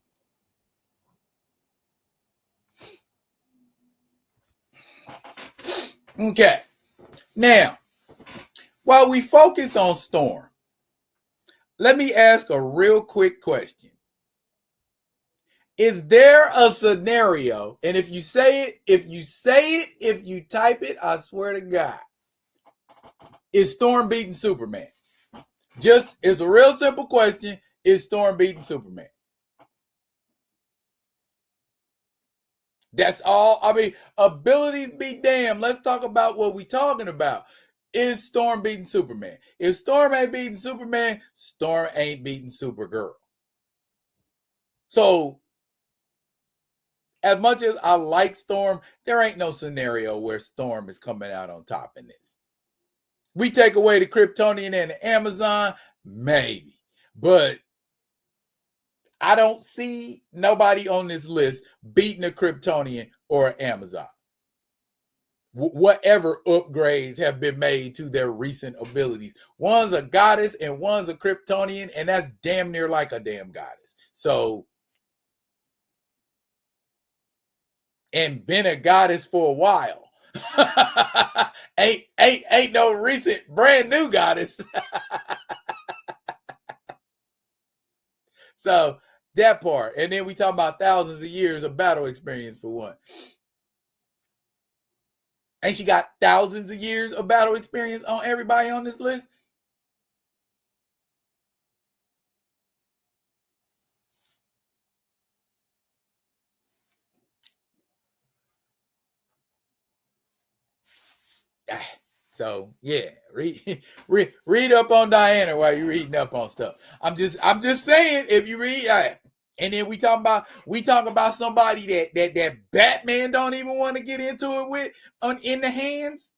Okay. Now, while we focus on Storm, let me ask a real quick question. Is there a scenario, and if you type it, I swear to God, is Storm beating Superman? Just, it's a real simple question. Is Storm beating Superman? That's all. I mean, abilities be damned. Let's talk about what we talking about. Is Storm beating Superman? If Storm ain't beating Superman, Storm ain't beating Supergirl. So, as much as I like Storm, there ain't no scenario where Storm is coming out on top in this. We take away the Kryptonian and the Amazon, maybe. But I don't see nobody on this list beating a Kryptonian or an Amazon. Whatever upgrades have been made to their recent abilities. One's a goddess and one's a Kryptonian, and that's damn near like a damn goddess. So, and been a goddess for a while. ain't no recent brand new goddess. So that part. And then we talk about thousands of years of battle experience for one. Ain't she got thousands of years of battle experience on everybody on this list? So yeah, read up on Diana while you're reading up on stuff. I'm just saying, if you read, and then we talk about somebody that Batman don't even want to get into it with in the hands,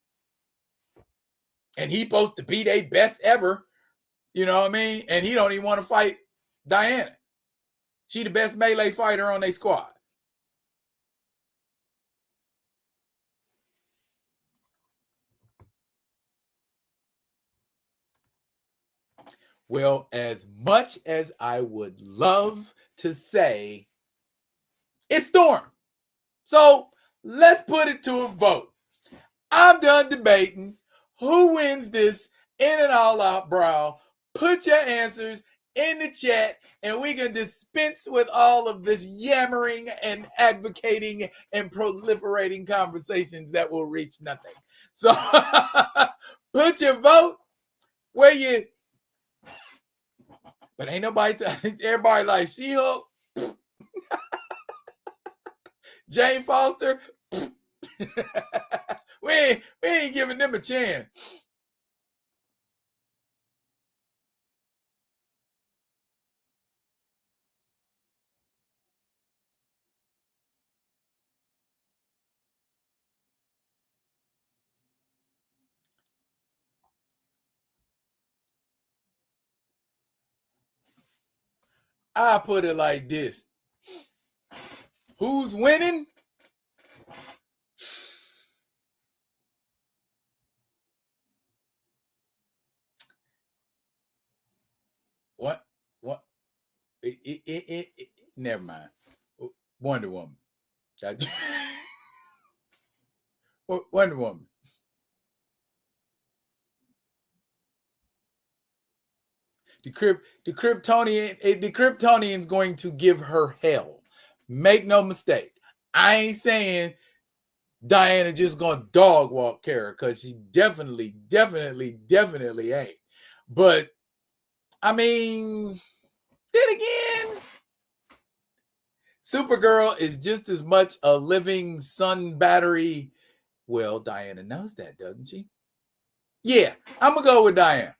and he supposed to be their best ever. You know what I mean? And he don't even want to fight Diana. She the best melee fighter on their squad. Well, as much as I would love to say it's Storm. So let's put it to a vote. I'm done debating. Who wins this in an all-out brawl? Put your answers in the chat, and we can dispense with all of this yammering and advocating and proliferating conversations that will reach nothing. So put your vote where you. But ain't nobody. Everybody like She-Hulk, Jane Foster. we ain't giving them a chance. I put it like this. Who's winning? What? Never mind. Wonder Woman. Wonder Woman. The Kryptonian's going to give her hell. Make no mistake. I ain't saying Diana just gonna dog walk Kara, because she definitely ain't. But I mean, then again, Supergirl is just as much a living sun battery. Well, Diana knows that, doesn't she? Yeah, I'm gonna go with Diana.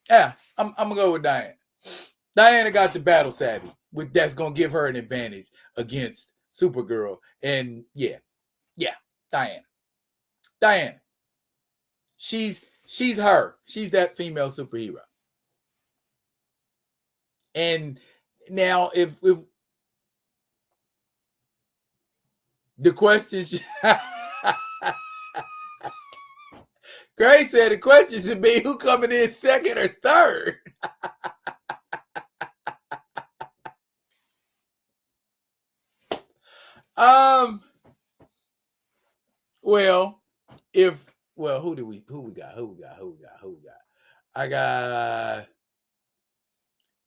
Yeah, I'm gonna go with Diana. Diana got the battle savvy, that's gonna give her an advantage against Supergirl. And yeah, Diana. She's her. She's that female superhero. And now, if the question, Grace said the question should be who coming in second or third. Well, who we got? I got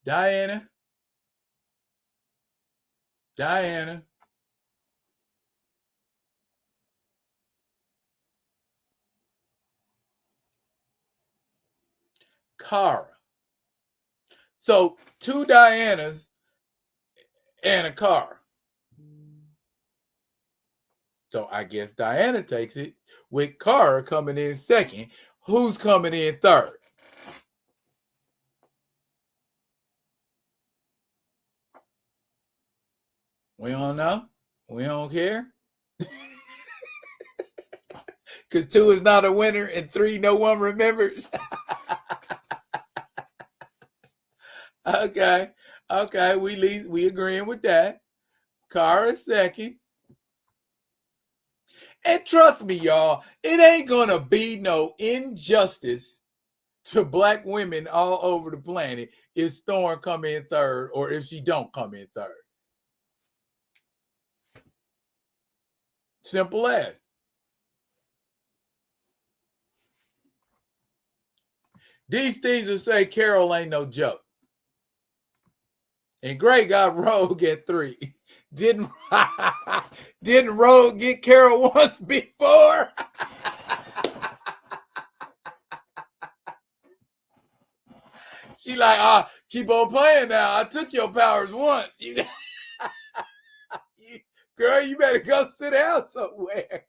Diana, Kara. So 2 Dianas and a Kara. So I guess Diana takes it, with Kara coming in second. Who's coming in third? We don't know. We don't care. Because 2 is not a winner and 3 no one remembers. Okay. We agreeing with that. Kara second. And trust me, y'all, it ain't gonna be no injustice to black women all over the planet if Storm come in third or if she don't come in third. Simple as. These things will say Carol ain't no joke. And Gray got Rogue at 3. Didn't Rogue get Carol once before? She like, keep on playing now. I took your powers once. Girl, you better go sit down somewhere.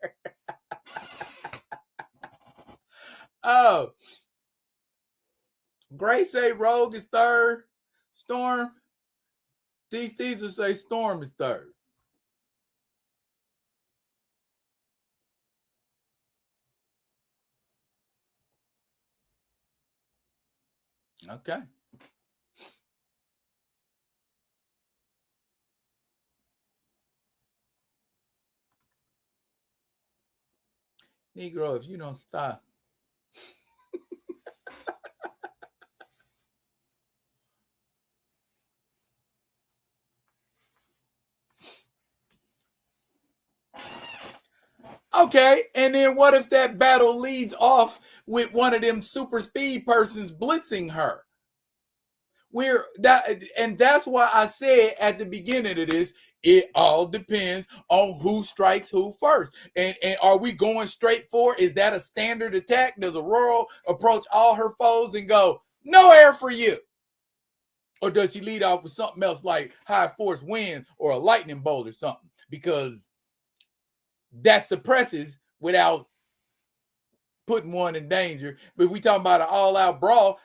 Oh, Gray say Rogue is third. Storm. These will say Storm is third. Okay. Negro, if you don't stop. Okay, and then what if that battle leads off with one of them super speed persons blitzing her? And that's why I said at the beginning of this, it all depends on who strikes who first. And are we going straight for? Is that a standard attack? Does Aurora approach all her foes and go, no air for you? Or does she lead off with something else like high force winds or a lightning bolt or something? Because that suppresses without putting one in danger. But if we talking about an all-out brawl,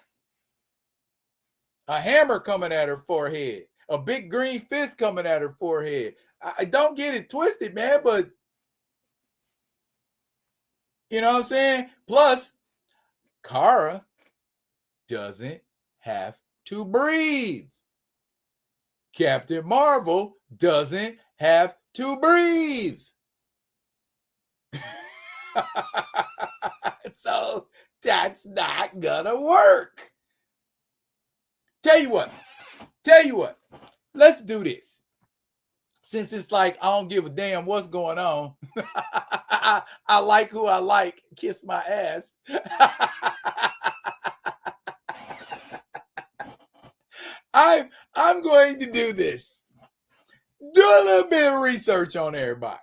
a hammer coming at her forehead, a big green fist coming at her forehead. I don't get it twisted, man, but you know what I'm saying? Plus, Kara doesn't have to breathe. Captain Marvel doesn't have to breathe. So that's not gonna work. Tell you what, let's do this. Since it's like I don't give a damn what's going on. I like who I like. Kiss my ass. I'm going to do this. Do a little bit of research on everybody.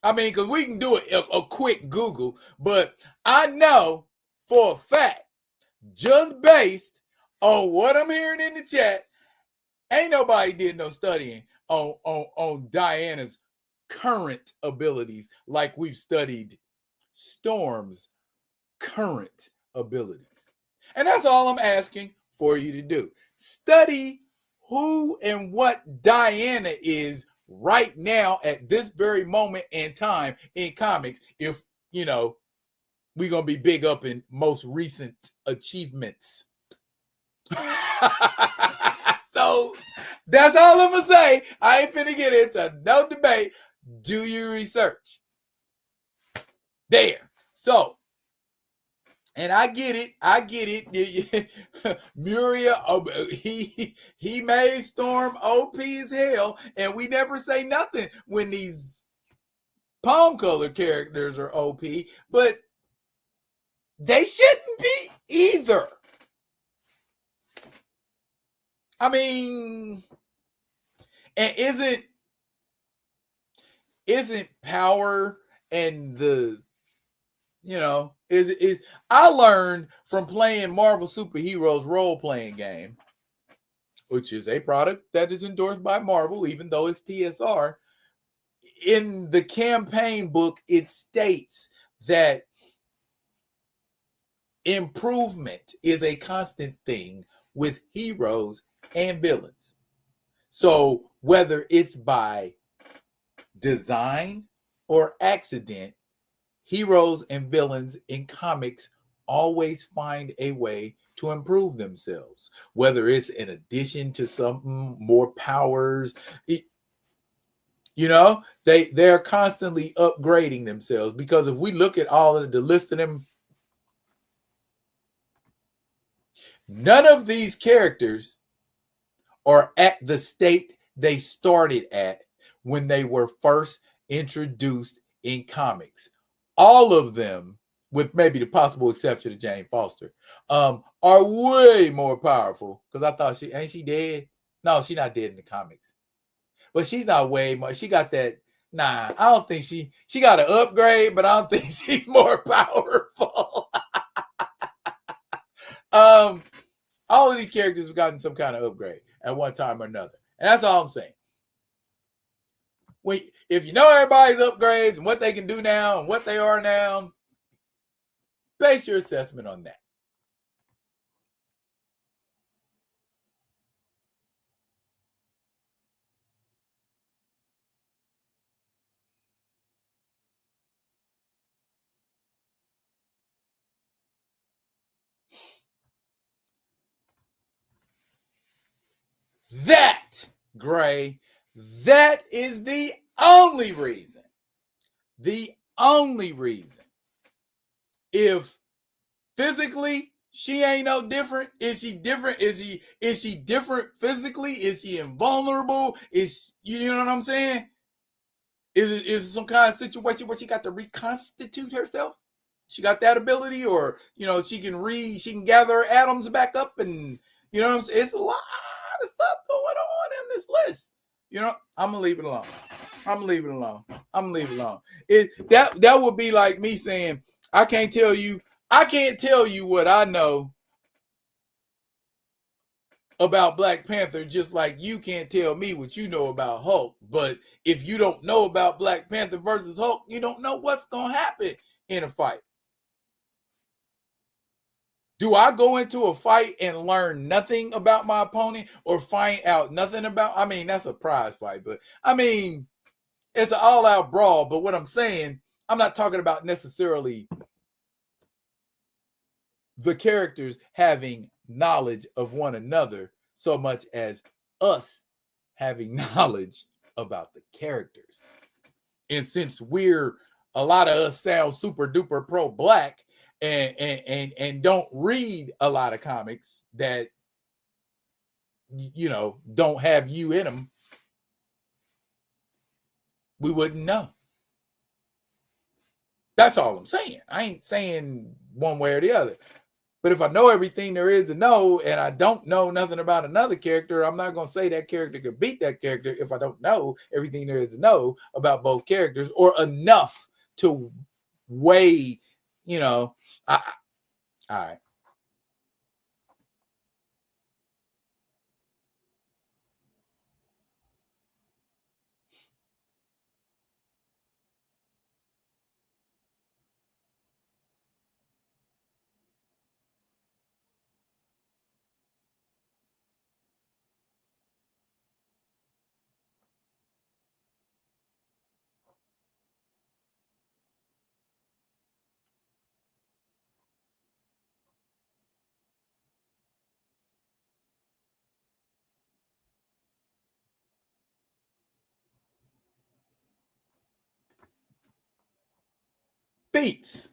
I mean, because we can do a quick Google, but I know for a fact, just based on what I'm hearing in the chat, ain't nobody did no studying on Diana's current abilities like we've studied Storm's current abilities. And that's all I'm asking for you to do. Study who and what Diana is right now at this very moment in time in comics. If, you know, we're going to be big up in most recent achievements. So that's all I'm going to say. I ain't finna get into no debate. Do your research. There. So, and I get it. Muria, he made Storm OP as hell, and we never say nothing when these palm color characters are OP, but they shouldn't be either. I mean, and isn't power and the, you know, is I learned from playing Marvel Superheroes role-playing game, which is a product that is endorsed by Marvel, even though it's TSR. In the campaign book, it states that improvement is a constant thing with heroes and villains. So whether it's by design or accident, heroes and villains in comics always find a way to improve themselves, whether it's in addition to some more powers. You know, they're constantly upgrading themselves, because if we look at all of the list of them, none of these characters are at the state they started at when they were first introduced in comics. All of them, with maybe the possible exception of Jane Foster, are way more powerful. Because I thought ain't she dead? No, she's not dead in the comics. But she's not way much. She got that. Nah, I don't think she got an upgrade, but I don't think she's more powerful. All of these characters have gotten some kind of upgrade at one time or another. And that's all I'm saying. If you know everybody's upgrades and what they can do now and what they are now, Base your assessment on that. That, Gray, that is the only reason. The only reason. If physically she ain't no different, is she different? Is she different physically? Is she invulnerable? Is, you know what I'm saying? Is it some kind of situation where she got to reconstitute herself? She got that ability, or she can gather her atoms back up, and it's a lot of stuff going on in this list. I'm gonna leave it alone. I'm gonna leave it alone. That would be like me saying, I can't tell you what I know about Black Panther, just like you can't tell me what you know about Hulk. But if you don't know about Black Panther versus Hulk, you don't know what's gonna happen in a fight. Do I go into a fight and learn nothing about my opponent, or find out nothing about? I mean, that's a prize fight, but I mean, it's an all-out brawl. But what I'm saying, I'm not talking about necessarily the characters having knowledge of one another so much as us having knowledge about the characters. And since a lot of us sound super duper pro Black and don't read a lot of comics that don't have you in them, we wouldn't know. That's all I'm saying. I ain't saying one way or the other. But if I know everything there is to know, and I don't know nothing about another character, I'm not going to say that character could beat that character if I don't know everything there is to know about both characters, or enough to weigh, all right. Feats.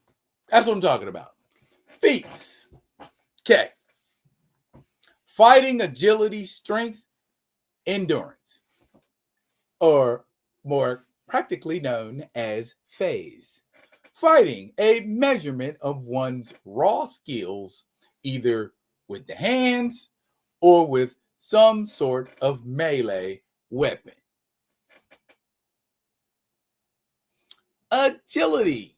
That's what I'm talking about. Feats. Okay. Fighting, agility, strength, endurance, or more practically known as phase. Fighting, a measurement of one's raw skills, either with the hands or with some sort of melee weapon. Agility,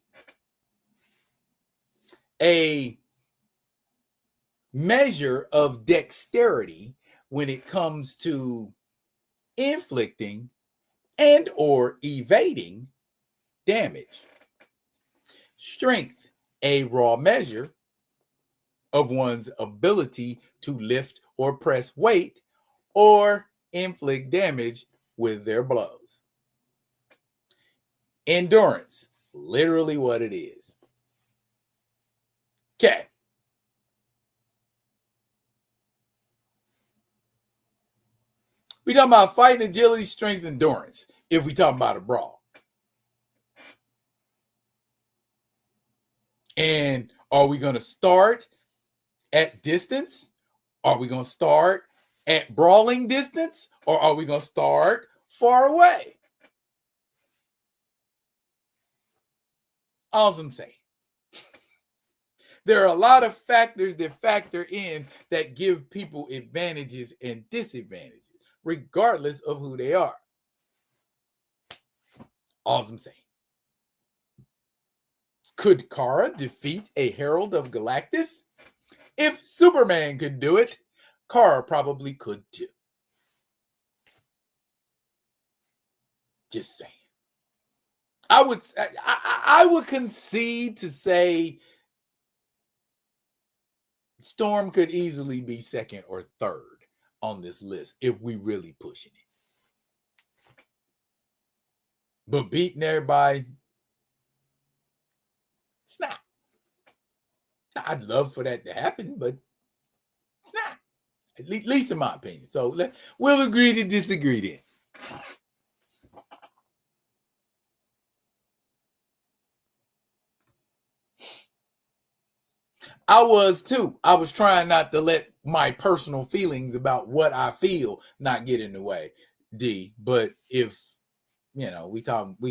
a measure of dexterity when it comes to inflicting and or evading damage. Strength, a raw measure of one's ability to lift or press weight or inflict damage with their blows. Endurance, literally what it is. Okay. We talking about fighting, agility, strength, endurance, if we talking about a brawl. And are we going to start at distance? Are we going to start at brawling distance? Or are we going to start far away? All I'm saying. There are a lot of factors that factor in that give people advantages and disadvantages, regardless of who they are. All I'm saying. Could Kara defeat a Herald of Galactus? If Superman could do it, Kara probably could too. Just saying. I would concede to say Storm could easily be second or third on this list if we really pushing it. But beating everybody, it's not. I'd love for that to happen, but it's not. At least in my opinion. So we'll agree to disagree then. I was too. I was trying not to let my personal feelings about what I feel not get in the way, D. But if we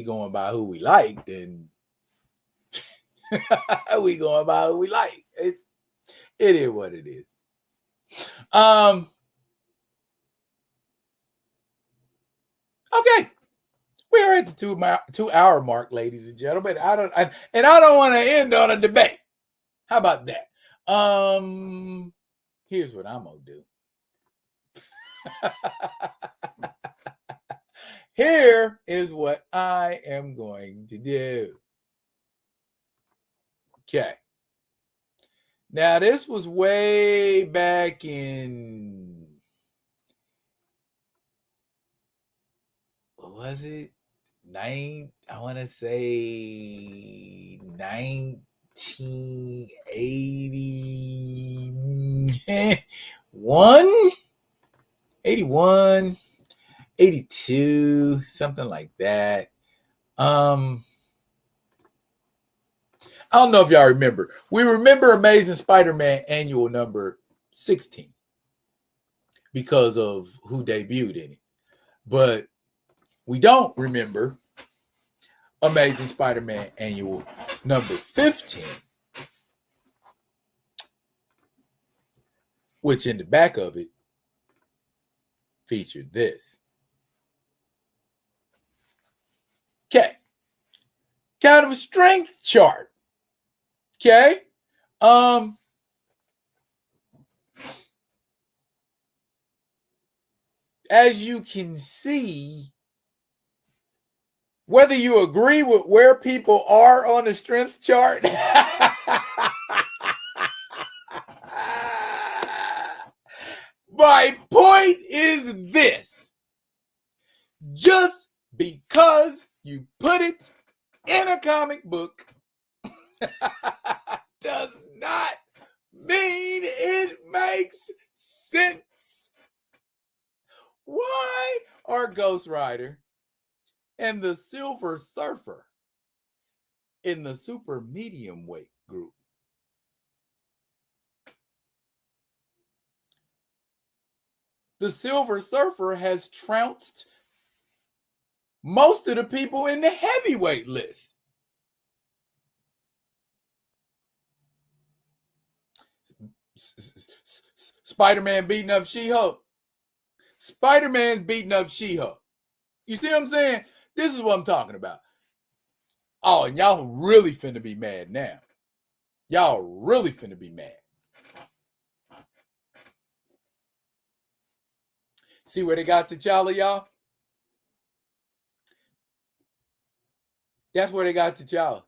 going by who we like, then we going by who we like. It is what it is. Okay. We are at the 2 hour mark, ladies and gentlemen. I don't want to end on a debate. How about that? Here's what I'm gonna do. Here is what I am going to do. Okay. Now this was way back in, what was it? I want to say 1981, 81, 82, something like that. I don't know if y'all remember. We remember Amazing Spider-Man annual number 16 because of who debuted in it. But we don't remember Amazing Spider-Man annual number 15, which in the back of it featured this. Okay. Kind of a strength chart. Okay. As you can see, whether you agree with where people are on the strength chart, my point is this: just because you put it in a comic book does not mean it makes sense. Why are Ghost Rider and the Silver Surfer in the super medium weight group? The Silver Surfer has trounced most of the people in the heavyweight list. Spider-Man beating up She-Hulk. Spider-Man's beating up She-Hulk. You see what I'm saying? This is what I'm talking about. Oh, and y'all really finna be mad now. Y'all really finna be mad. See where they got T'Challa, y'all? That's where they got T'Challa.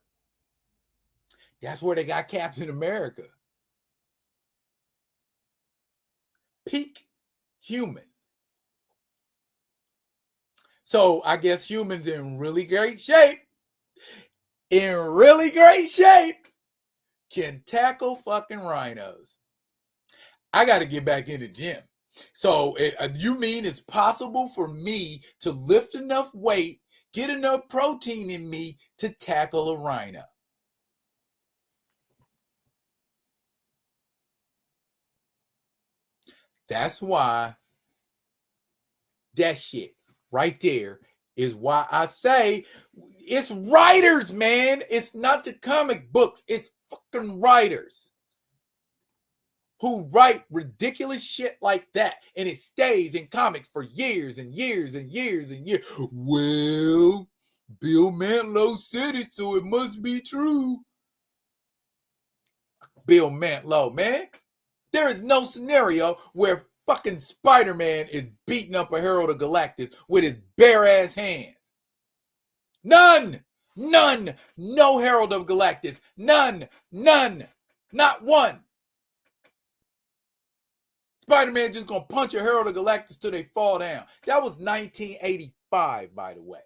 That's where they got Captain America. Peak human. So I guess humans in really great shape, can tackle fucking rhinos. I got to get back in the gym. So you mean it's possible for me to lift enough weight, get enough protein in me to tackle a rhino? That's why that shit right there is why I say it's writers, man. It's not the comic books. It's fucking writers who write ridiculous shit like that, and it stays in comics for years and years and years and years. Well, Bill Mantlo said it, so it must be true. Bill Mantlo, man. There is no scenario where fucking Spider-Man is beating up a Herald of Galactus with his bare ass hands. None. No Herald of Galactus. None. Not one. Spider-Man just gonna punch a Herald of Galactus till they fall down. That was 1985, by the way.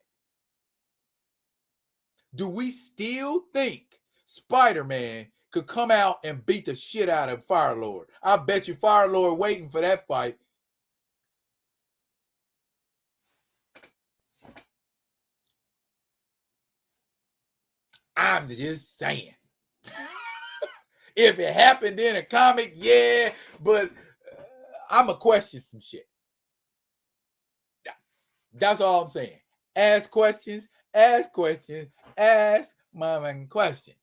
Do we still think Spider-Man could come out and beat the shit out of Fire-Lord? I bet you Fire-Lord waiting for that fight. I'm just saying. If it happened in a comic, yeah, but I'm going to question some shit. That's all I'm saying. Ask questions, ask questions, ask mama questions.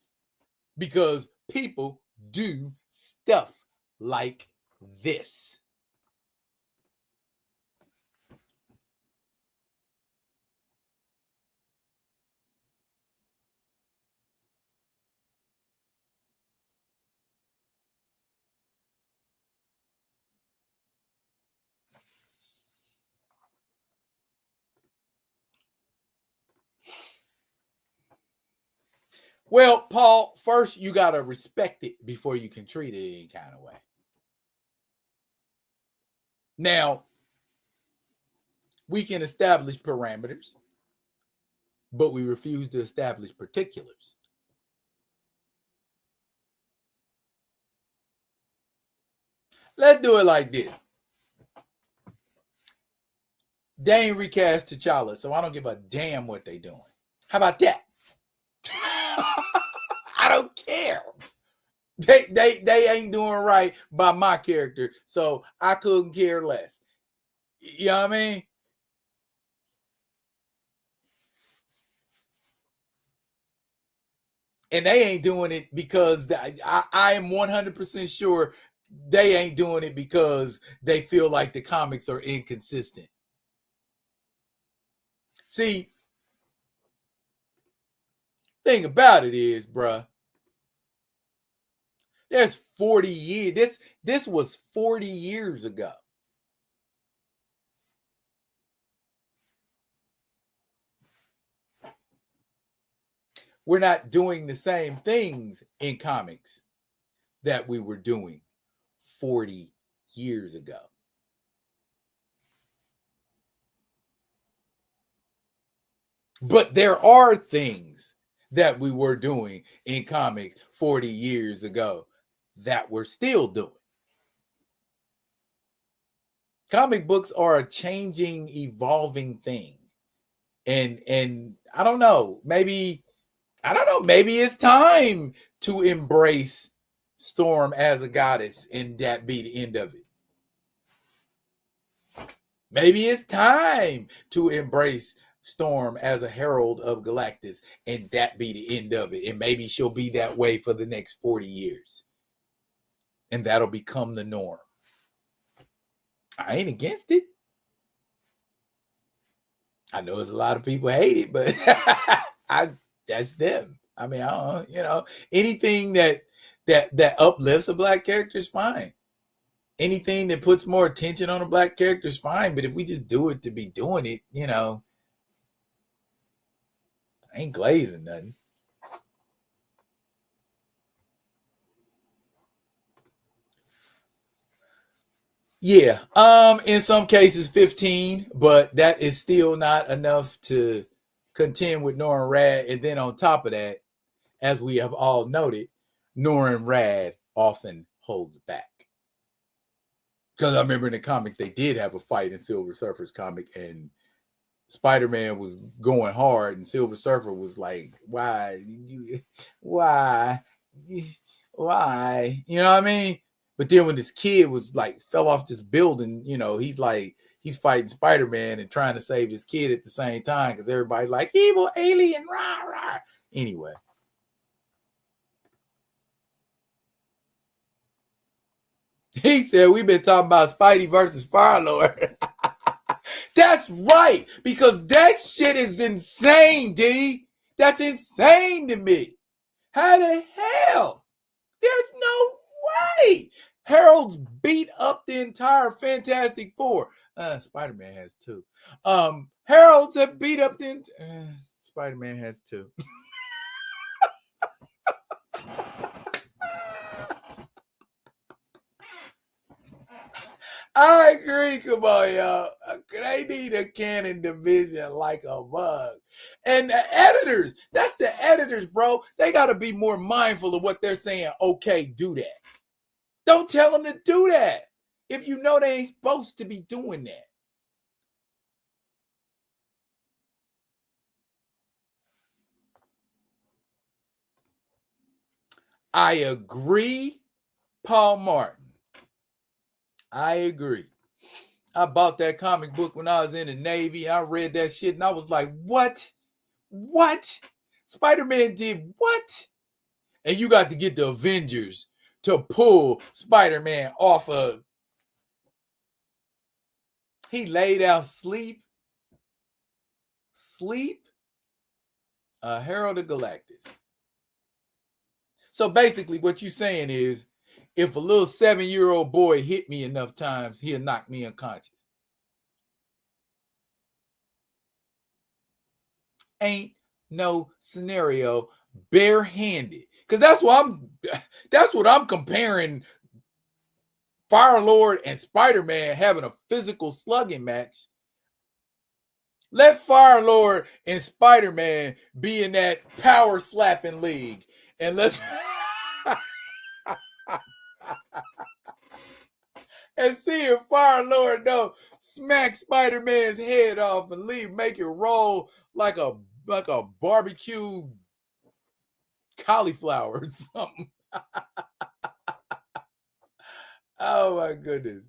Because people do stuff like this. Well, Paul, first you got to respect it before you can treat it any kind of way. Now, we can establish parameters, but we refuse to establish particulars. Let's do it like this. They ain't recast T'Challa, so I don't give a damn what they doing. How about that? I don't care. They ain't doing right by my character, so I couldn't care less. You know what I mean? And they ain't doing it because I am 100% sure they ain't doing it because they feel like the comics are inconsistent. See, thing about it is, bruh, there's 40 years. This was 40 years ago. We're not doing the same things in comics that we were doing 40 years ago. But there are things that we were doing in comics 40 years ago that we're still doing. Comic books are a changing, evolving thing. And I don't know, maybe it's time to embrace Storm as a goddess and that be the end of it. Maybe it's time to embrace Storm as a herald of Galactus and that be the end of it. And maybe she'll be that way for the next 40 years. And that'll become the norm. I ain't against it. I know there's a lot of people hate it, but that's them. I mean, I don't, anything that uplifts a black character is fine. Anything that puts more attention on a black character is fine. But if we just do it to be doing it, I ain't glazing nothing. Yeah. In some cases 15, but that is still not enough to contend with Norrin Radd. And then on top of that, as we have all noted, Norrin Radd often holds back. Because I remember in the comics, they did have a fight in Silver Surfer's comic, and Spider-Man was going hard, and Silver Surfer was like, why? You know what I mean? But then when this kid was like, fell off this building, he's fighting Spider-Man and trying to save his kid at the same time because everybody's like, evil alien, rah, rah. Anyway. He said, we've been talking about Spidey versus Fire-Lord. That's right, because that shit is insane, D. That's insane to me. How the hell? There's no way. Harold's beat up the entire Fantastic Four. Spider-Man has two. Harold's have beat up the Spider-Man has two. I agree. Come on, y'all. They need a canon division like a bug. And the editors, that's the editors, bro. They got to be more mindful of what they're saying. Okay, do that. Don't tell them to do that if you know they ain't supposed to be doing that. I agree, Paul Martin. I agree. I bought that comic book when I was in the Navy. I read that shit and I was like, what? What? Spider-Man did what? And you got to get the Avengers to pull Spider-Man off of. He laid out sleep. Herald of Galactus. So basically what you're saying is, if a little 7-year-old boy hit me enough times, he'll knock me unconscious. Ain't no scenario barehanded. Because that's what I'm comparing Fire-Lord and Spider-Man having a physical slugging match. Let Fire-Lord and Spider-Man be in that power slapping league. And let's and see if Fire-Lord don't smack Spider-Man's head off and make it roll like a barbecue cauliflower or something. Oh my goodness.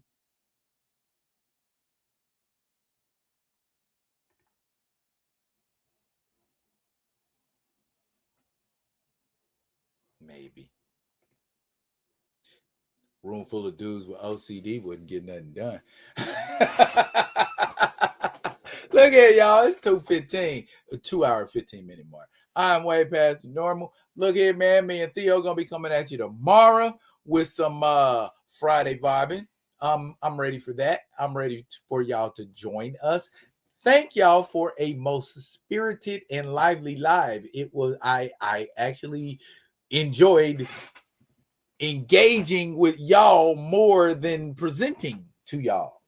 Maybe. Room full of dudes with OCD wouldn't get nothing done. Look at y'all. It's 2:15, a 2-hour, 15-minute mark. I'm way past the normal. Look here, man. Me and Theo gonna be coming at you tomorrow with some Friday vibing. I'm ready for that. I'm ready for y'all to join us. Thank y'all for a most spirited and lively live. It was I actually enjoyed engaging with y'all more than presenting to y'all.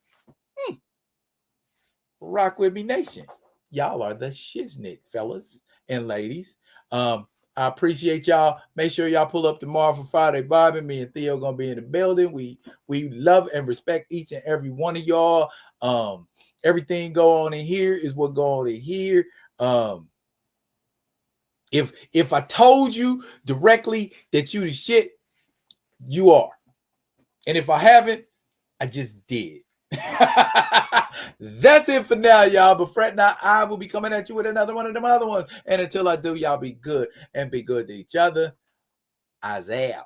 Rock with me, nation. Y'all are the shiznit, fellas and ladies. I appreciate y'all. Make sure y'all pull up tomorrow for Friday vibing. Me and Theo gonna be in the building. We love and respect each and every one of y'all. Everything go on in here is what go on in here. If I told you directly that you the shit, you are. And if I haven't, I just did. That's it for now, y'all. But fret not, I will be coming at you with another one of them other ones. And until I do, y'all be good and be good to each other. Isaiah.